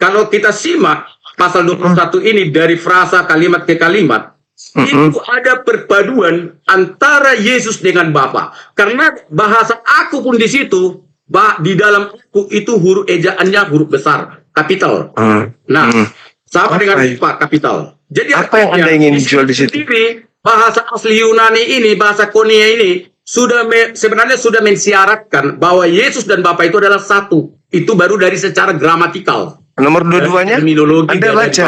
kalau kita simak pasal 21 ini dari frasa kalimat ke kalimat, itu ada perpaduan antara Yesus dengan Bapa. Karena bahasa aku pun di situ, di dalam aku itu huruf ejaannya huruf besar, kapital. Nah, sama dengan Pak kapital. Jadi apa yang Anda ingin jual di situ? Bahasa asli Yunani ini, bahasa Koine ini sebenarnya sudah mensyaratkan bahwa Yesus dan Bapa itu adalah satu. Itu baru dari secara gramatikal. Nomor dua-duanya Anda baca.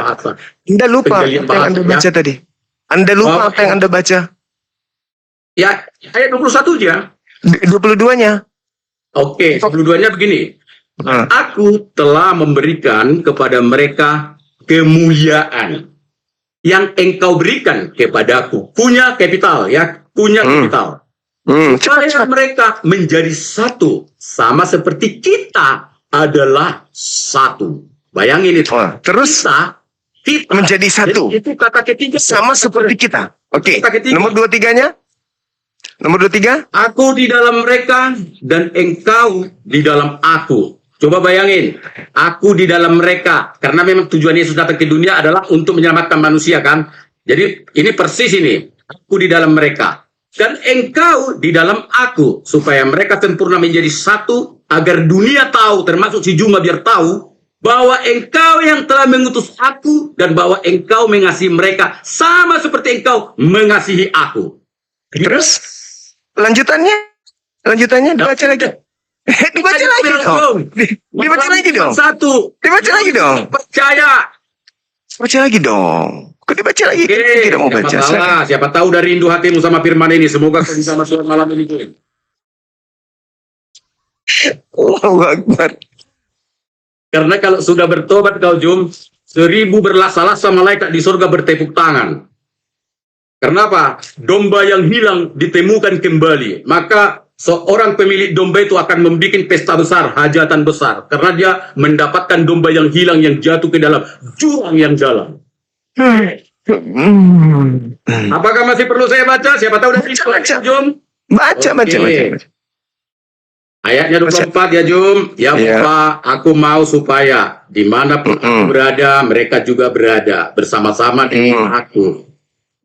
Anda lupa apa yang Anda baca tadi. Anda lupa apa yang Anda baca. Ya, ayat 21 aja. 22-nya. Oke, 22-nya begini. Aku telah memberikan kepada mereka kemuliaan yang Engkau berikan kepadaku. Punya kapital ya, punya kapital. Supaya mereka menjadi satu, sama seperti kita adalah satu. Bayangin itu. Terus kita menjadi satu. Itu kata ketiga. Sama seperti kita. Oke. Nomor 23-nya? Nomor 23. Aku di dalam mereka dan engkau di dalam aku. Coba bayangin, aku di dalam mereka. Karena memang tujuan Yesus datang ke dunia adalah untuk menyelamatkan manusia kan. Jadi ini persis ini. Aku di dalam mereka. Dan engkau di dalam aku. Supaya mereka sempurna menjadi satu. Agar dunia tahu, termasuk si Juma biar tahu. Bahwa engkau yang telah mengutus aku. Dan bahwa engkau mengasihi mereka. Sama seperti engkau mengasihi aku. Terus lanjutannya dibaca lagi. Dibaca lagi dong. Dibaca lagi dong. Satu. Dibaca lagi dong. Percaya. Baca lagi dong. Kok dibaca lagi? Oke, Tidak mau baca. masalah. Siapa tahu dari rindu hatimu sama firman ini. Semoga kau bisa masuk malam ini. Allahu Akbar. Karena kalau sudah bertobat kau Jum, 1000 berlasa-lasa malaikat di surga bertepuk tangan. Kenapa? Domba yang hilang ditemukan kembali. Maka seorang pemilik domba itu akan membuat pesta besar, hajatan besar. Karena dia mendapatkan domba yang hilang yang jatuh ke dalam jurang yang dalam. Apakah masih perlu saya baca? Siapa tahu dari Baca. Jum? Baca. Ayatnya 24 ya Jum. Ya Bapa, aku mau supaya dimanapun aku berada, mereka juga berada bersama-sama dengan aku.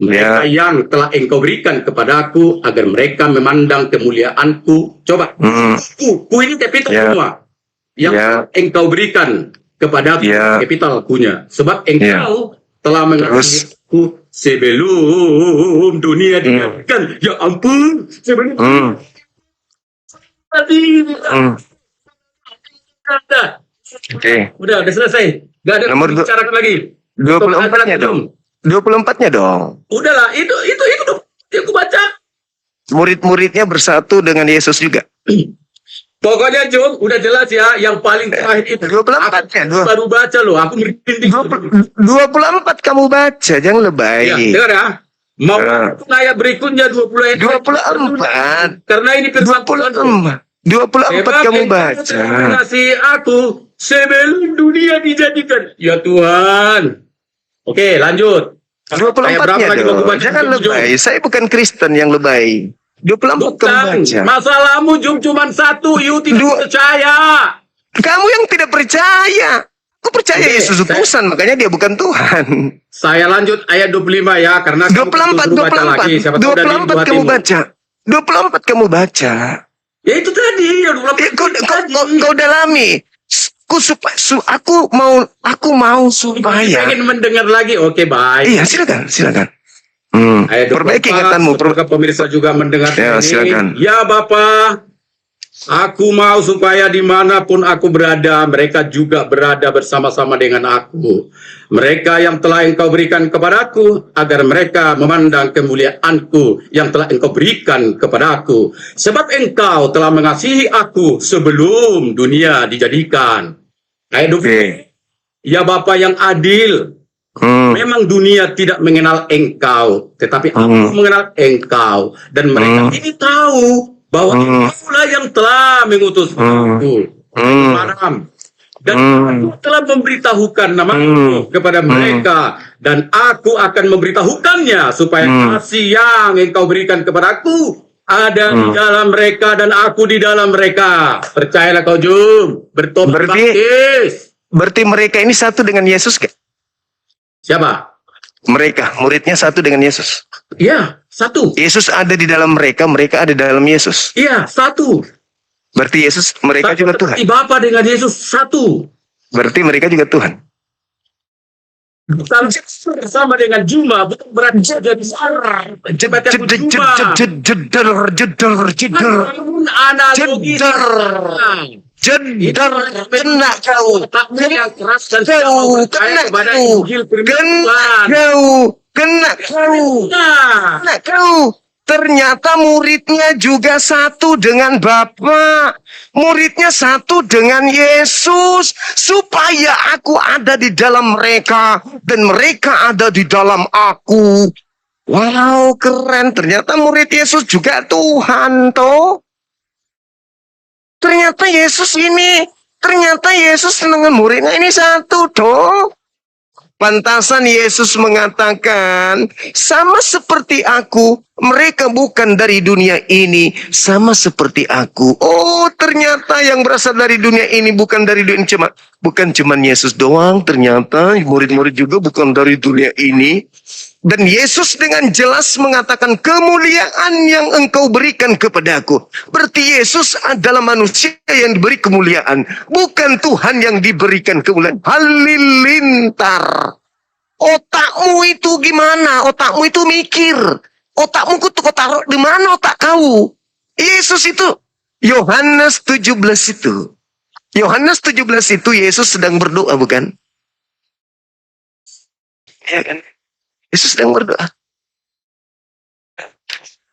Mereka yang telah engkau berikan kepadaku agar mereka memandang kemuliaanku. Coba, ku ini kapital semua. Yang engkau berikan kepadaku, kapital kunya. Sebab engkau telah mengasihi aku sebelum dunia dijadikan. Ya ampun, sebelum udah selesai. Gak ada Nomor bicarakan lagi. 24-nya dong. 24-nya dong. Udahlah, itu yang aku baca. Murid-muridnya bersatu dengan Yesus juga. Pokoknya Jom, udah jelas ya, yang paling terakhir itu. 24-nya. Aku baru baca loh, aku merinding. 24 kamu baca, jangan lebay. Ya, dengar ya. Mau ayat berikutnya 20 ayat. 24. Karena ini firman Tuhan. 24 kamu baca. Mengasihi aku sebelum dunia dijadikan. Ya Tuhan. Oke, lanjut. 24-nya dong. Jangan lebay. Saya bukan Kristen yang lebay. 24 kamu baca. Masalahmu cuma satu, you tidak percaya. Kamu yang tidak percaya. Aku percaya Yesus utusan, makanya dia bukan Tuhan. Saya lanjut ayat 25 ya, karena 24 kamu baca. 24 kamu baca. Ya itu tadi, ya 24 kau dalami. Aku mau supaya. Pengen mendengar lagi, oke baik. Iya, silakan. Ayat 24, Perbaiki ingatanmu. Pemirsa juga mendengar Ya, ini. silakan. Ya Bapa, aku mau supaya dimanapun aku berada, mereka juga berada bersama-sama dengan aku. Mereka yang telah engkau berikan kepadaku, agar mereka memandang kemuliaanku yang telah engkau berikan kepadaku. Sebab engkau telah mengasihi aku sebelum dunia dijadikan. Ayat 20. Ya Bapa yang adil, memang dunia tidak mengenal engkau, tetapi aku mengenal engkau. Dan mereka ini tahu bahwa engkaulah yang telah mengutus aku. Dan aku telah memberitahukan namamu kepada mereka. Dan aku akan memberitahukannya supaya kasih yang engkau berikan kepadaku ada di dalam mereka dan aku di dalam mereka. Percayalah kau Jum. Bertobat baptis. Berarti mereka ini satu dengan Yesus gak? Siapa? Mereka, muridnya satu dengan Yesus. Iya, satu. Yesus ada di dalam mereka, mereka ada di dalam Yesus. Iya, satu. Berarti Yesus, mereka juga Tuhan. Bapa dengan Yesus satu. Berarti mereka juga Tuhan. Kalau bersama dengan Juma, bukan berarti jadi sarang. Jedar, kena kau. Kena kau. Ternyata muridnya juga satu dengan Bapa. Muridnya satu dengan Yesus. Supaya aku ada di dalam mereka. Dan mereka ada di dalam aku. Wow, keren. Ternyata murid Yesus juga Tuhan, toh. Ternyata Yesus dengan muridnya ini satu, toh. Pantasan Yesus mengatakan, sama seperti aku, mereka bukan dari dunia ini, sama seperti aku. Oh, ternyata yang berasal dari dunia ini bukan dari dunia ini. Bukan cuman Yesus doang, ternyata murid-murid juga bukan dari dunia ini. Dan Yesus dengan jelas mengatakan, kemuliaan yang engkau berikan kepadaku. Berarti Yesus adalah manusia yang diberi kemuliaan. Bukan Tuhan yang diberikan kemuliaan. Halilintar. Otakmu itu gimana? Otakmu itu mikir. Otakmu kau taruh di mana otak kau? Yesus itu. Yohanes 17 itu. Yohanes 17 itu Yesus sedang berdoa, bukan? Ya kan? Yesus sedang berdoa.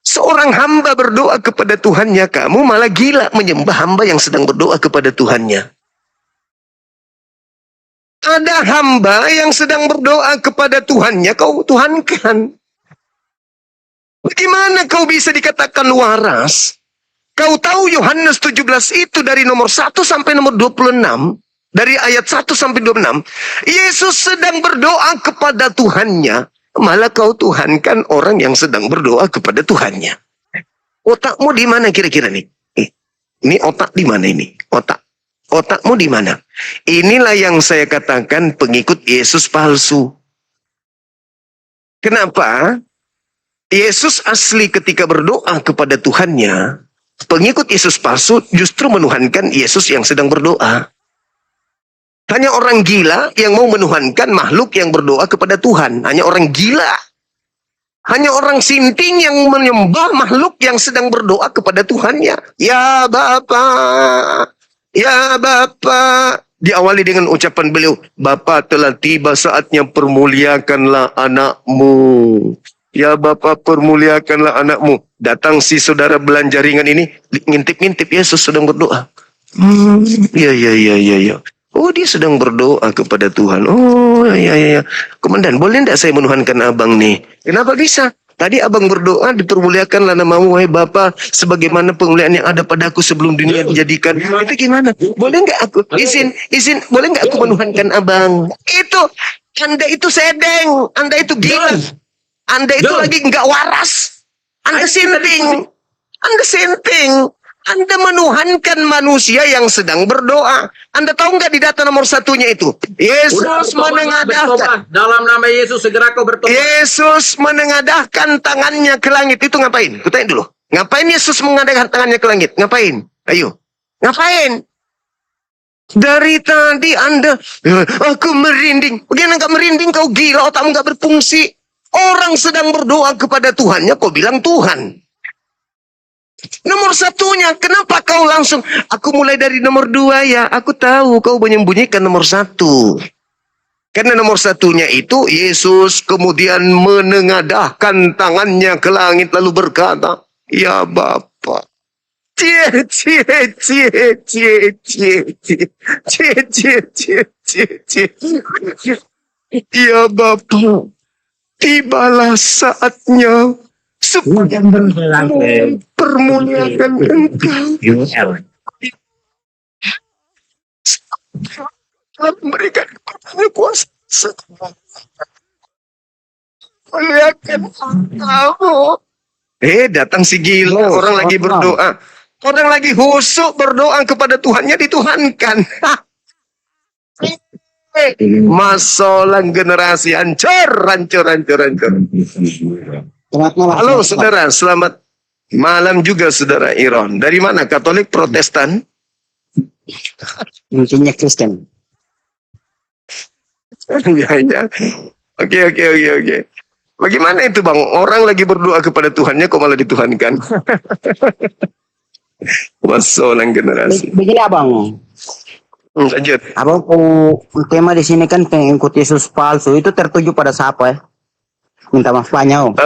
Seorang hamba berdoa kepada Tuhannya, kamu malah gila menyembah hamba yang sedang berdoa kepada Tuhannya. Ada hamba yang sedang berdoa kepada Tuhannya, kau tuhankan. Bagaimana kau bisa dikatakan waras? Kau tahu Yohanes 17 itu dari nomor 1 sampai nomor 26. Dari ayat 1 sampai 26. Yesus sedang berdoa kepada Tuhannya. Malah kau tuhankan orang yang sedang berdoa kepada Tuhannya. Otakmu di mana kira-kira nih? Ini otak di mana ini? Otakmu di mana? Inilah yang saya katakan pengikut Yesus palsu. Kenapa? Yesus asli ketika berdoa kepada Tuhannya, pengikut Yesus palsu justru menuhankan Yesus yang sedang berdoa. Hanya orang gila yang mau menuhankan makhluk yang berdoa kepada Tuhan. Hanya orang gila. Hanya orang sinting yang menyembah makhluk yang sedang berdoa kepada Tuhannya. Ya Bapa, ya Bapa. Diawali dengan ucapan beliau, Bapa telah tiba saatnya permuliakanlah anakmu. Ya Bapa permuliakanlah anakmu. Datang si saudara belanja ringan ini, ngintip-ngintip Yesus sedang berdoa. Ya. Oh, dia sedang berdoa kepada Tuhan. Oh, ya. Komandan, boleh tidak saya menuhankan abang nih? Kenapa bisa? Tadi abang berdoa, dipermuliakanlah namamu, wahai Bapa, sebagaimana pemuliaan yang ada padaku sebelum dunia dijadikan. Itu gimana? Boleh nggak aku? Izin, boleh nggak aku menuhankan abang? Itu, Anda itu sedeng, Anda itu gila. Anda itu lagi nggak waras. Anda sinting. Anda menuhankan manusia yang sedang berdoa. Anda tahu nggak di data nomor 1-nya itu? Yesus menengadahkan. Dalam nama Yesus segera kau bertobat. Yesus menengadahkan tangannya ke langit. Itu ngapain? Kutanya dulu. Ngapain Yesus mengadahkan tangannya ke langit? Ngapain? Ayo. Ngapain? Dari tadi Anda, aku merinding. Bagaimana nggak merinding? Kau gila, otakmu nggak berfungsi. Orang sedang berdoa kepada Tuhannya, kau bilang Tuhan. Nomor 1-nya, kenapa kau langsung? Aku mulai dari nomor 2 ya. Aku tahu kau menyembunyikan nomor 1. Karena nomor 1-nya itu Yesus kemudian menengadahkan tangannya ke langit lalu berkata, ya Bapa. Ya Bapa. Tibalah saatnya supaya permuliakan Engkau. Memberikan kepadanya kuasa. Muliakan Engkau. Datang si gila. Orang lagi berdoa. Orang lagi husuk berdoa kepada Tuhannya, dituhankan. Masalah generasi hancur. Halo saudara, selamat malam juga saudara Iron. Dari mana? Katolik, Protestan? Intinya Kristen. Ya. Oke. Bagaimana itu bang? Orang lagi berdoa kepada Tuhannya kok malah dituhankan? Masalah generasi. Begini abang. Lanjut. Abang tema di sini kan pengikut Yesus palsu itu tertuju pada siapa ya? Minta maaf banyak.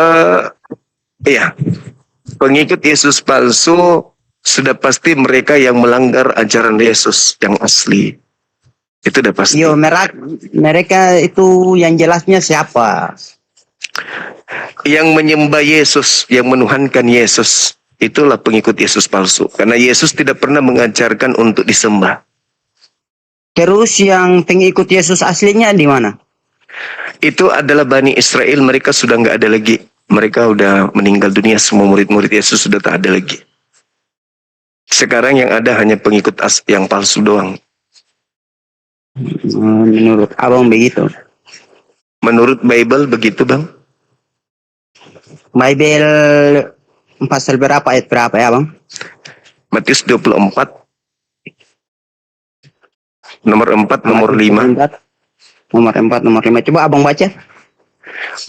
Iya. Pengikut Yesus palsu sudah pasti mereka yang melanggar ajaran Yesus yang asli. Itu udah pasti. Yo, mereka itu yang jelasnya siapa? Yang menyembah Yesus, yang menuhankan Yesus, itulah pengikut Yesus palsu. Karena Yesus tidak pernah mengajarkan untuk disembah. Terus yang pengikut Yesus aslinya di mana? Itu adalah Bani Israel, mereka sudah nggak ada lagi. Mereka udah meninggal dunia, semua murid-murid Yesus sudah tak ada lagi. Sekarang yang ada hanya pengikut yang palsu doang. Menurut abang begitu. Menurut Bible begitu, Bang. Bible pasal berapa ayat berapa ya bang? Matius 24 nomor 4 nomor 5. Nomor 4 nomor 5. Coba abang baca.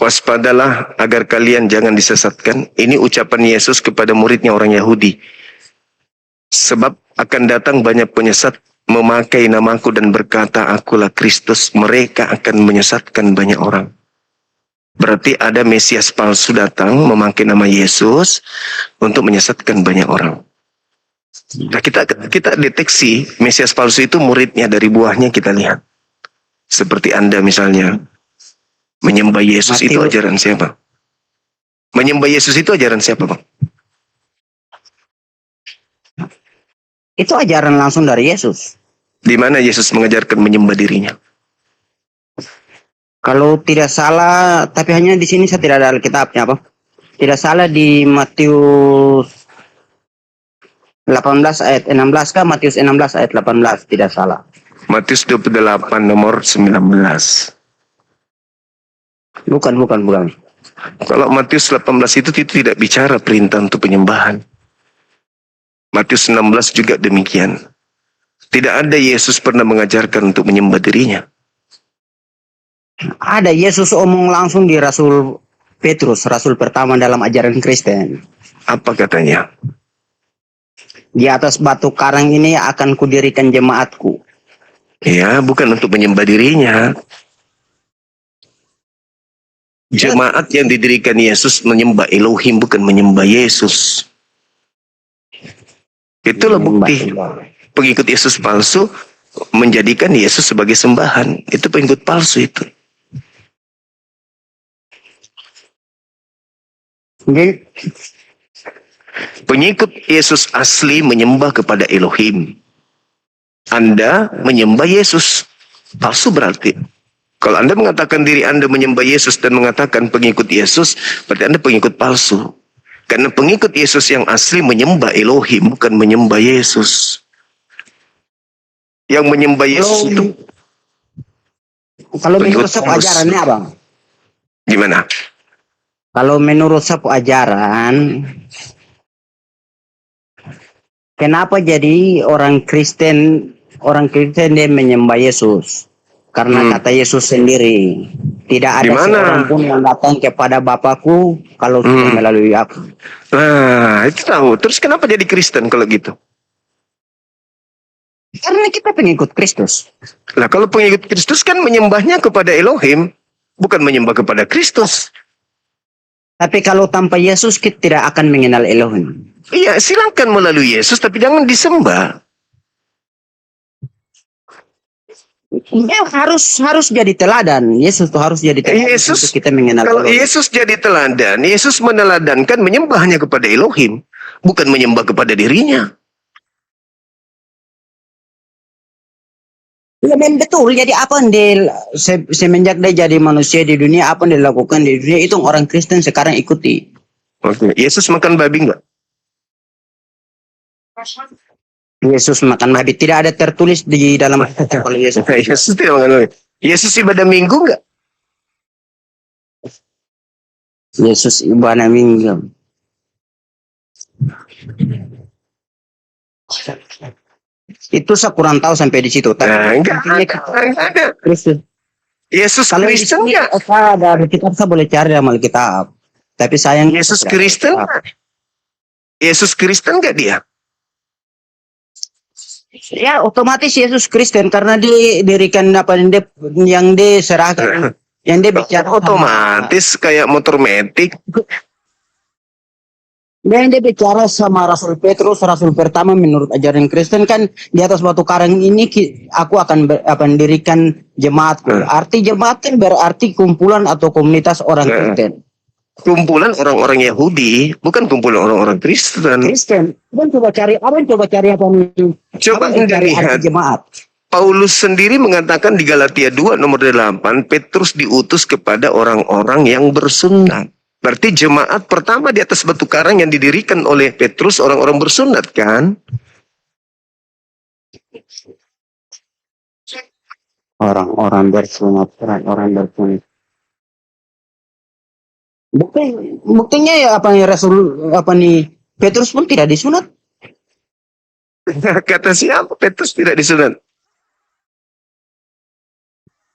Waspadalah agar kalian jangan disesatkan. Ini ucapan Yesus kepada muridnya orang Yahudi. Sebab akan datang banyak penyesat memakai namaku dan berkata akulah Kristus. Mereka akan menyesatkan banyak orang. Berarti ada Mesias palsu datang memakai nama Yesus untuk menyesatkan banyak orang. Nah, kita deteksi Mesias palsu itu muridnya, dari buahnya kita lihat. Seperti Anda misalnya, menyembah Yesus itu ajaran siapa? Menyembah Yesus itu ajaran siapa, Bang? Itu ajaran langsung dari Yesus. Di mana Yesus mengajarkan menyembah dirinya? Kalau tidak salah, tapi hanya di sini saya tidak ada Alkitabnya, apa? Tidak salah di Matius 18 ayat 16 kah? Matius 16 ayat 18, tidak salah. Matius 28 nomor 19. Bukan. Kalau Matius 18 itu tidak bicara perintah untuk penyembahan. Matius 16 juga demikian. Tidak ada Yesus pernah mengajarkan untuk menyembah dirinya. Ada Yesus omong langsung di Rasul Petrus, rasul pertama dalam ajaran Kristen. Apa katanya? Di atas batu karang ini akan kudirikan jemaatku. Ya, bukan untuk menyembah dirinya. Jemaat yang didirikan Yesus menyembah Elohim, bukan menyembah Yesus. Itulah bukti pengikut Yesus palsu menjadikan Yesus sebagai sembahan. Itu pengikut palsu itu. Jadi, Pengikut Yesus asli menyembah kepada Elohim. Anda menyembah Yesus. Palsu berarti. Kalau Anda mengatakan diri Anda menyembah Yesus dan mengatakan pengikut Yesus, berarti Anda pengikut palsu. Karena pengikut Yesus yang asli menyembah Elohim, bukan menyembah Yesus. Yang menyembah Yesus itu kalau menurut pengikut saya palsu. ajarannya abang. Gimana? Kalau menurut saya ajaran, kenapa jadi orang Kristen dia menyembah Yesus? Karena kata Yesus sendiri, tidak ada Di mana? seorang pun yang datang kepada Bapakku kalau tidak melalui aku. Nah, itu tahu. Terus kenapa jadi Kristen kalau gitu? Karena kita pengikut Kristus. Nah, kalau pengikut Kristus kan menyembahnya kepada Elohim, bukan menyembah kepada Kristus. Tapi kalau tanpa Yesus kita tidak akan mengenal Elohim. Iya, silakan melalui Yesus, tapi jangan disembah. Ya, harus jadi teladan. Yesus tuh harus jadi teladan Yesus, untuk kita mengenal kalau Elohim. Yesus jadi teladan, Yesus meneladankan menyembahnya kepada Elohim, bukan menyembah kepada dirinya. Ya memang betul. Jadi apa yang semenjak dia jadi manusia di dunia, apa yang dilakukan di dunia itu orang Kristen sekarang ikuti. Oke. Yesus makan babi enggak? Yesus makan babi, tidak ada tertulis di dalam kalau Yesus. Yesus tidak makan babi. Yesus ibadah minggu enggak? Yesus ibadah minggu. Itu saya kurang tahu sampai di situ. Nah, enggak ada. Kristen. Yesus Kalau di Kristen sini enggak? ada Alkitab, saya boleh cari dalam Alkitab. Tapi sayang Yesus Kristen enggak? Yesus Kristen enggak dia? Ya otomatis Yesus Kristen karena didirikan apa yang diserahkan, yang dia bicara Otomatis kayak motor metik. Dan dia bicara sama Rasul Petrus, Rasul pertama menurut ajaran Kristen kan di atas batu karang ini aku akan mendirikan jemaatku. Arti jemaat kan berarti kumpulan atau komunitas orang Kristen. Kumpulan orang-orang Yahudi, bukan kumpulan orang-orang Kristen. Kristen. Coba cari apa? Coba Anda lihat jemaat. Paulus sendiri mengatakan di Galatia 2 nomor 8, Petrus diutus kepada orang-orang yang bersunat. Berarti jemaat pertama di atas batu karang yang didirikan oleh Petrus orang-orang bersunat kan? Orang-orang bersunat, orang-orang bersunat. Buktinya ya apa nih Petrus pun tidak disunat. Kata siapa Petrus tidak disunat?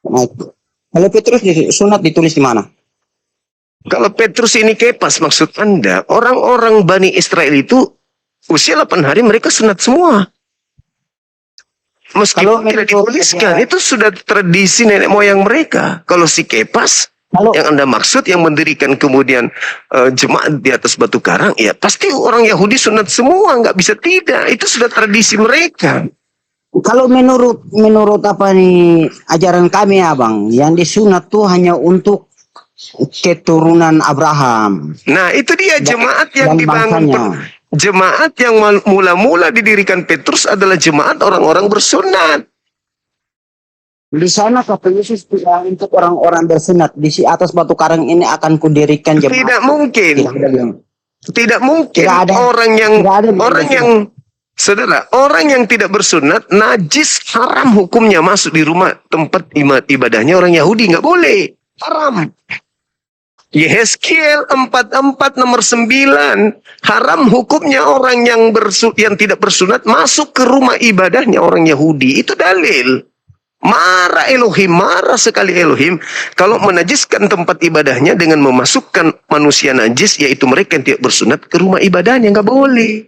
Nah, kalau Petrus disunat ditulis di mana? Kalau Petrus ini Kepas maksud Anda, orang-orang Bani Israel itu usia 8 hari mereka sunat semua. Meskipun tidak dituliskan, itu sudah tradisi nenek moyang mereka. Kalau si Kepas, yang Anda maksud yang mendirikan kemudian jemaat di atas batu karang, ya pasti orang Yahudi sunat semua, nggak bisa tidak. Itu sudah tradisi mereka. Kalau menurut apa nih ajaran kami abang, yang disunat tuh hanya untuk keturunan Abraham. Nah itu dia jemaat yang dan dibangun. bangsanya. Jemaat yang mula-mula didirikan Petrus adalah jemaat orang-orang bersunat. Di sana kata Yesus tidak untuk orang-orang bersunat. Di atas batu karang ini akan kudirikan jemaat. Tidak mungkin. Tidak mungkin Tidak ada. orang yang Tidak ada. saudara, orang yang tidak bersunat najis, haram hukumnya masuk di rumah tempat ibadahnya orang Yahudi, nggak boleh, haram. Yehezkiel 44 nomor 9, haram hukumnya orang yang tidak bersunat masuk ke rumah ibadahnya orang Yahudi. Itu dalil. Marah Elohim, marah sekali Elohim kalau menajiskan tempat ibadahnya dengan memasukkan manusia najis, yaitu mereka yang tidak bersunat, ke rumah ibadahnya. Nggak boleh.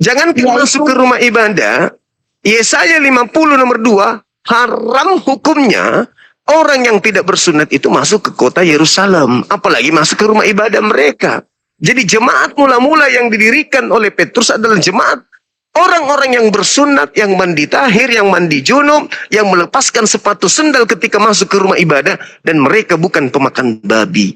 Jangan masuk ke rumah ibadah. Yesaya 50 nomor 2, haram hukumnya orang yang tidak bersunat itu masuk ke kota Yerusalem, apalagi masuk ke rumah ibadah mereka. Jadi jemaat mula-mula yang didirikan oleh Petrus adalah jemaat orang-orang yang bersunat, yang mandi tahir, yang mandi junub, yang melepaskan sepatu sendal ketika masuk ke rumah ibadah, dan mereka bukan pemakan babi.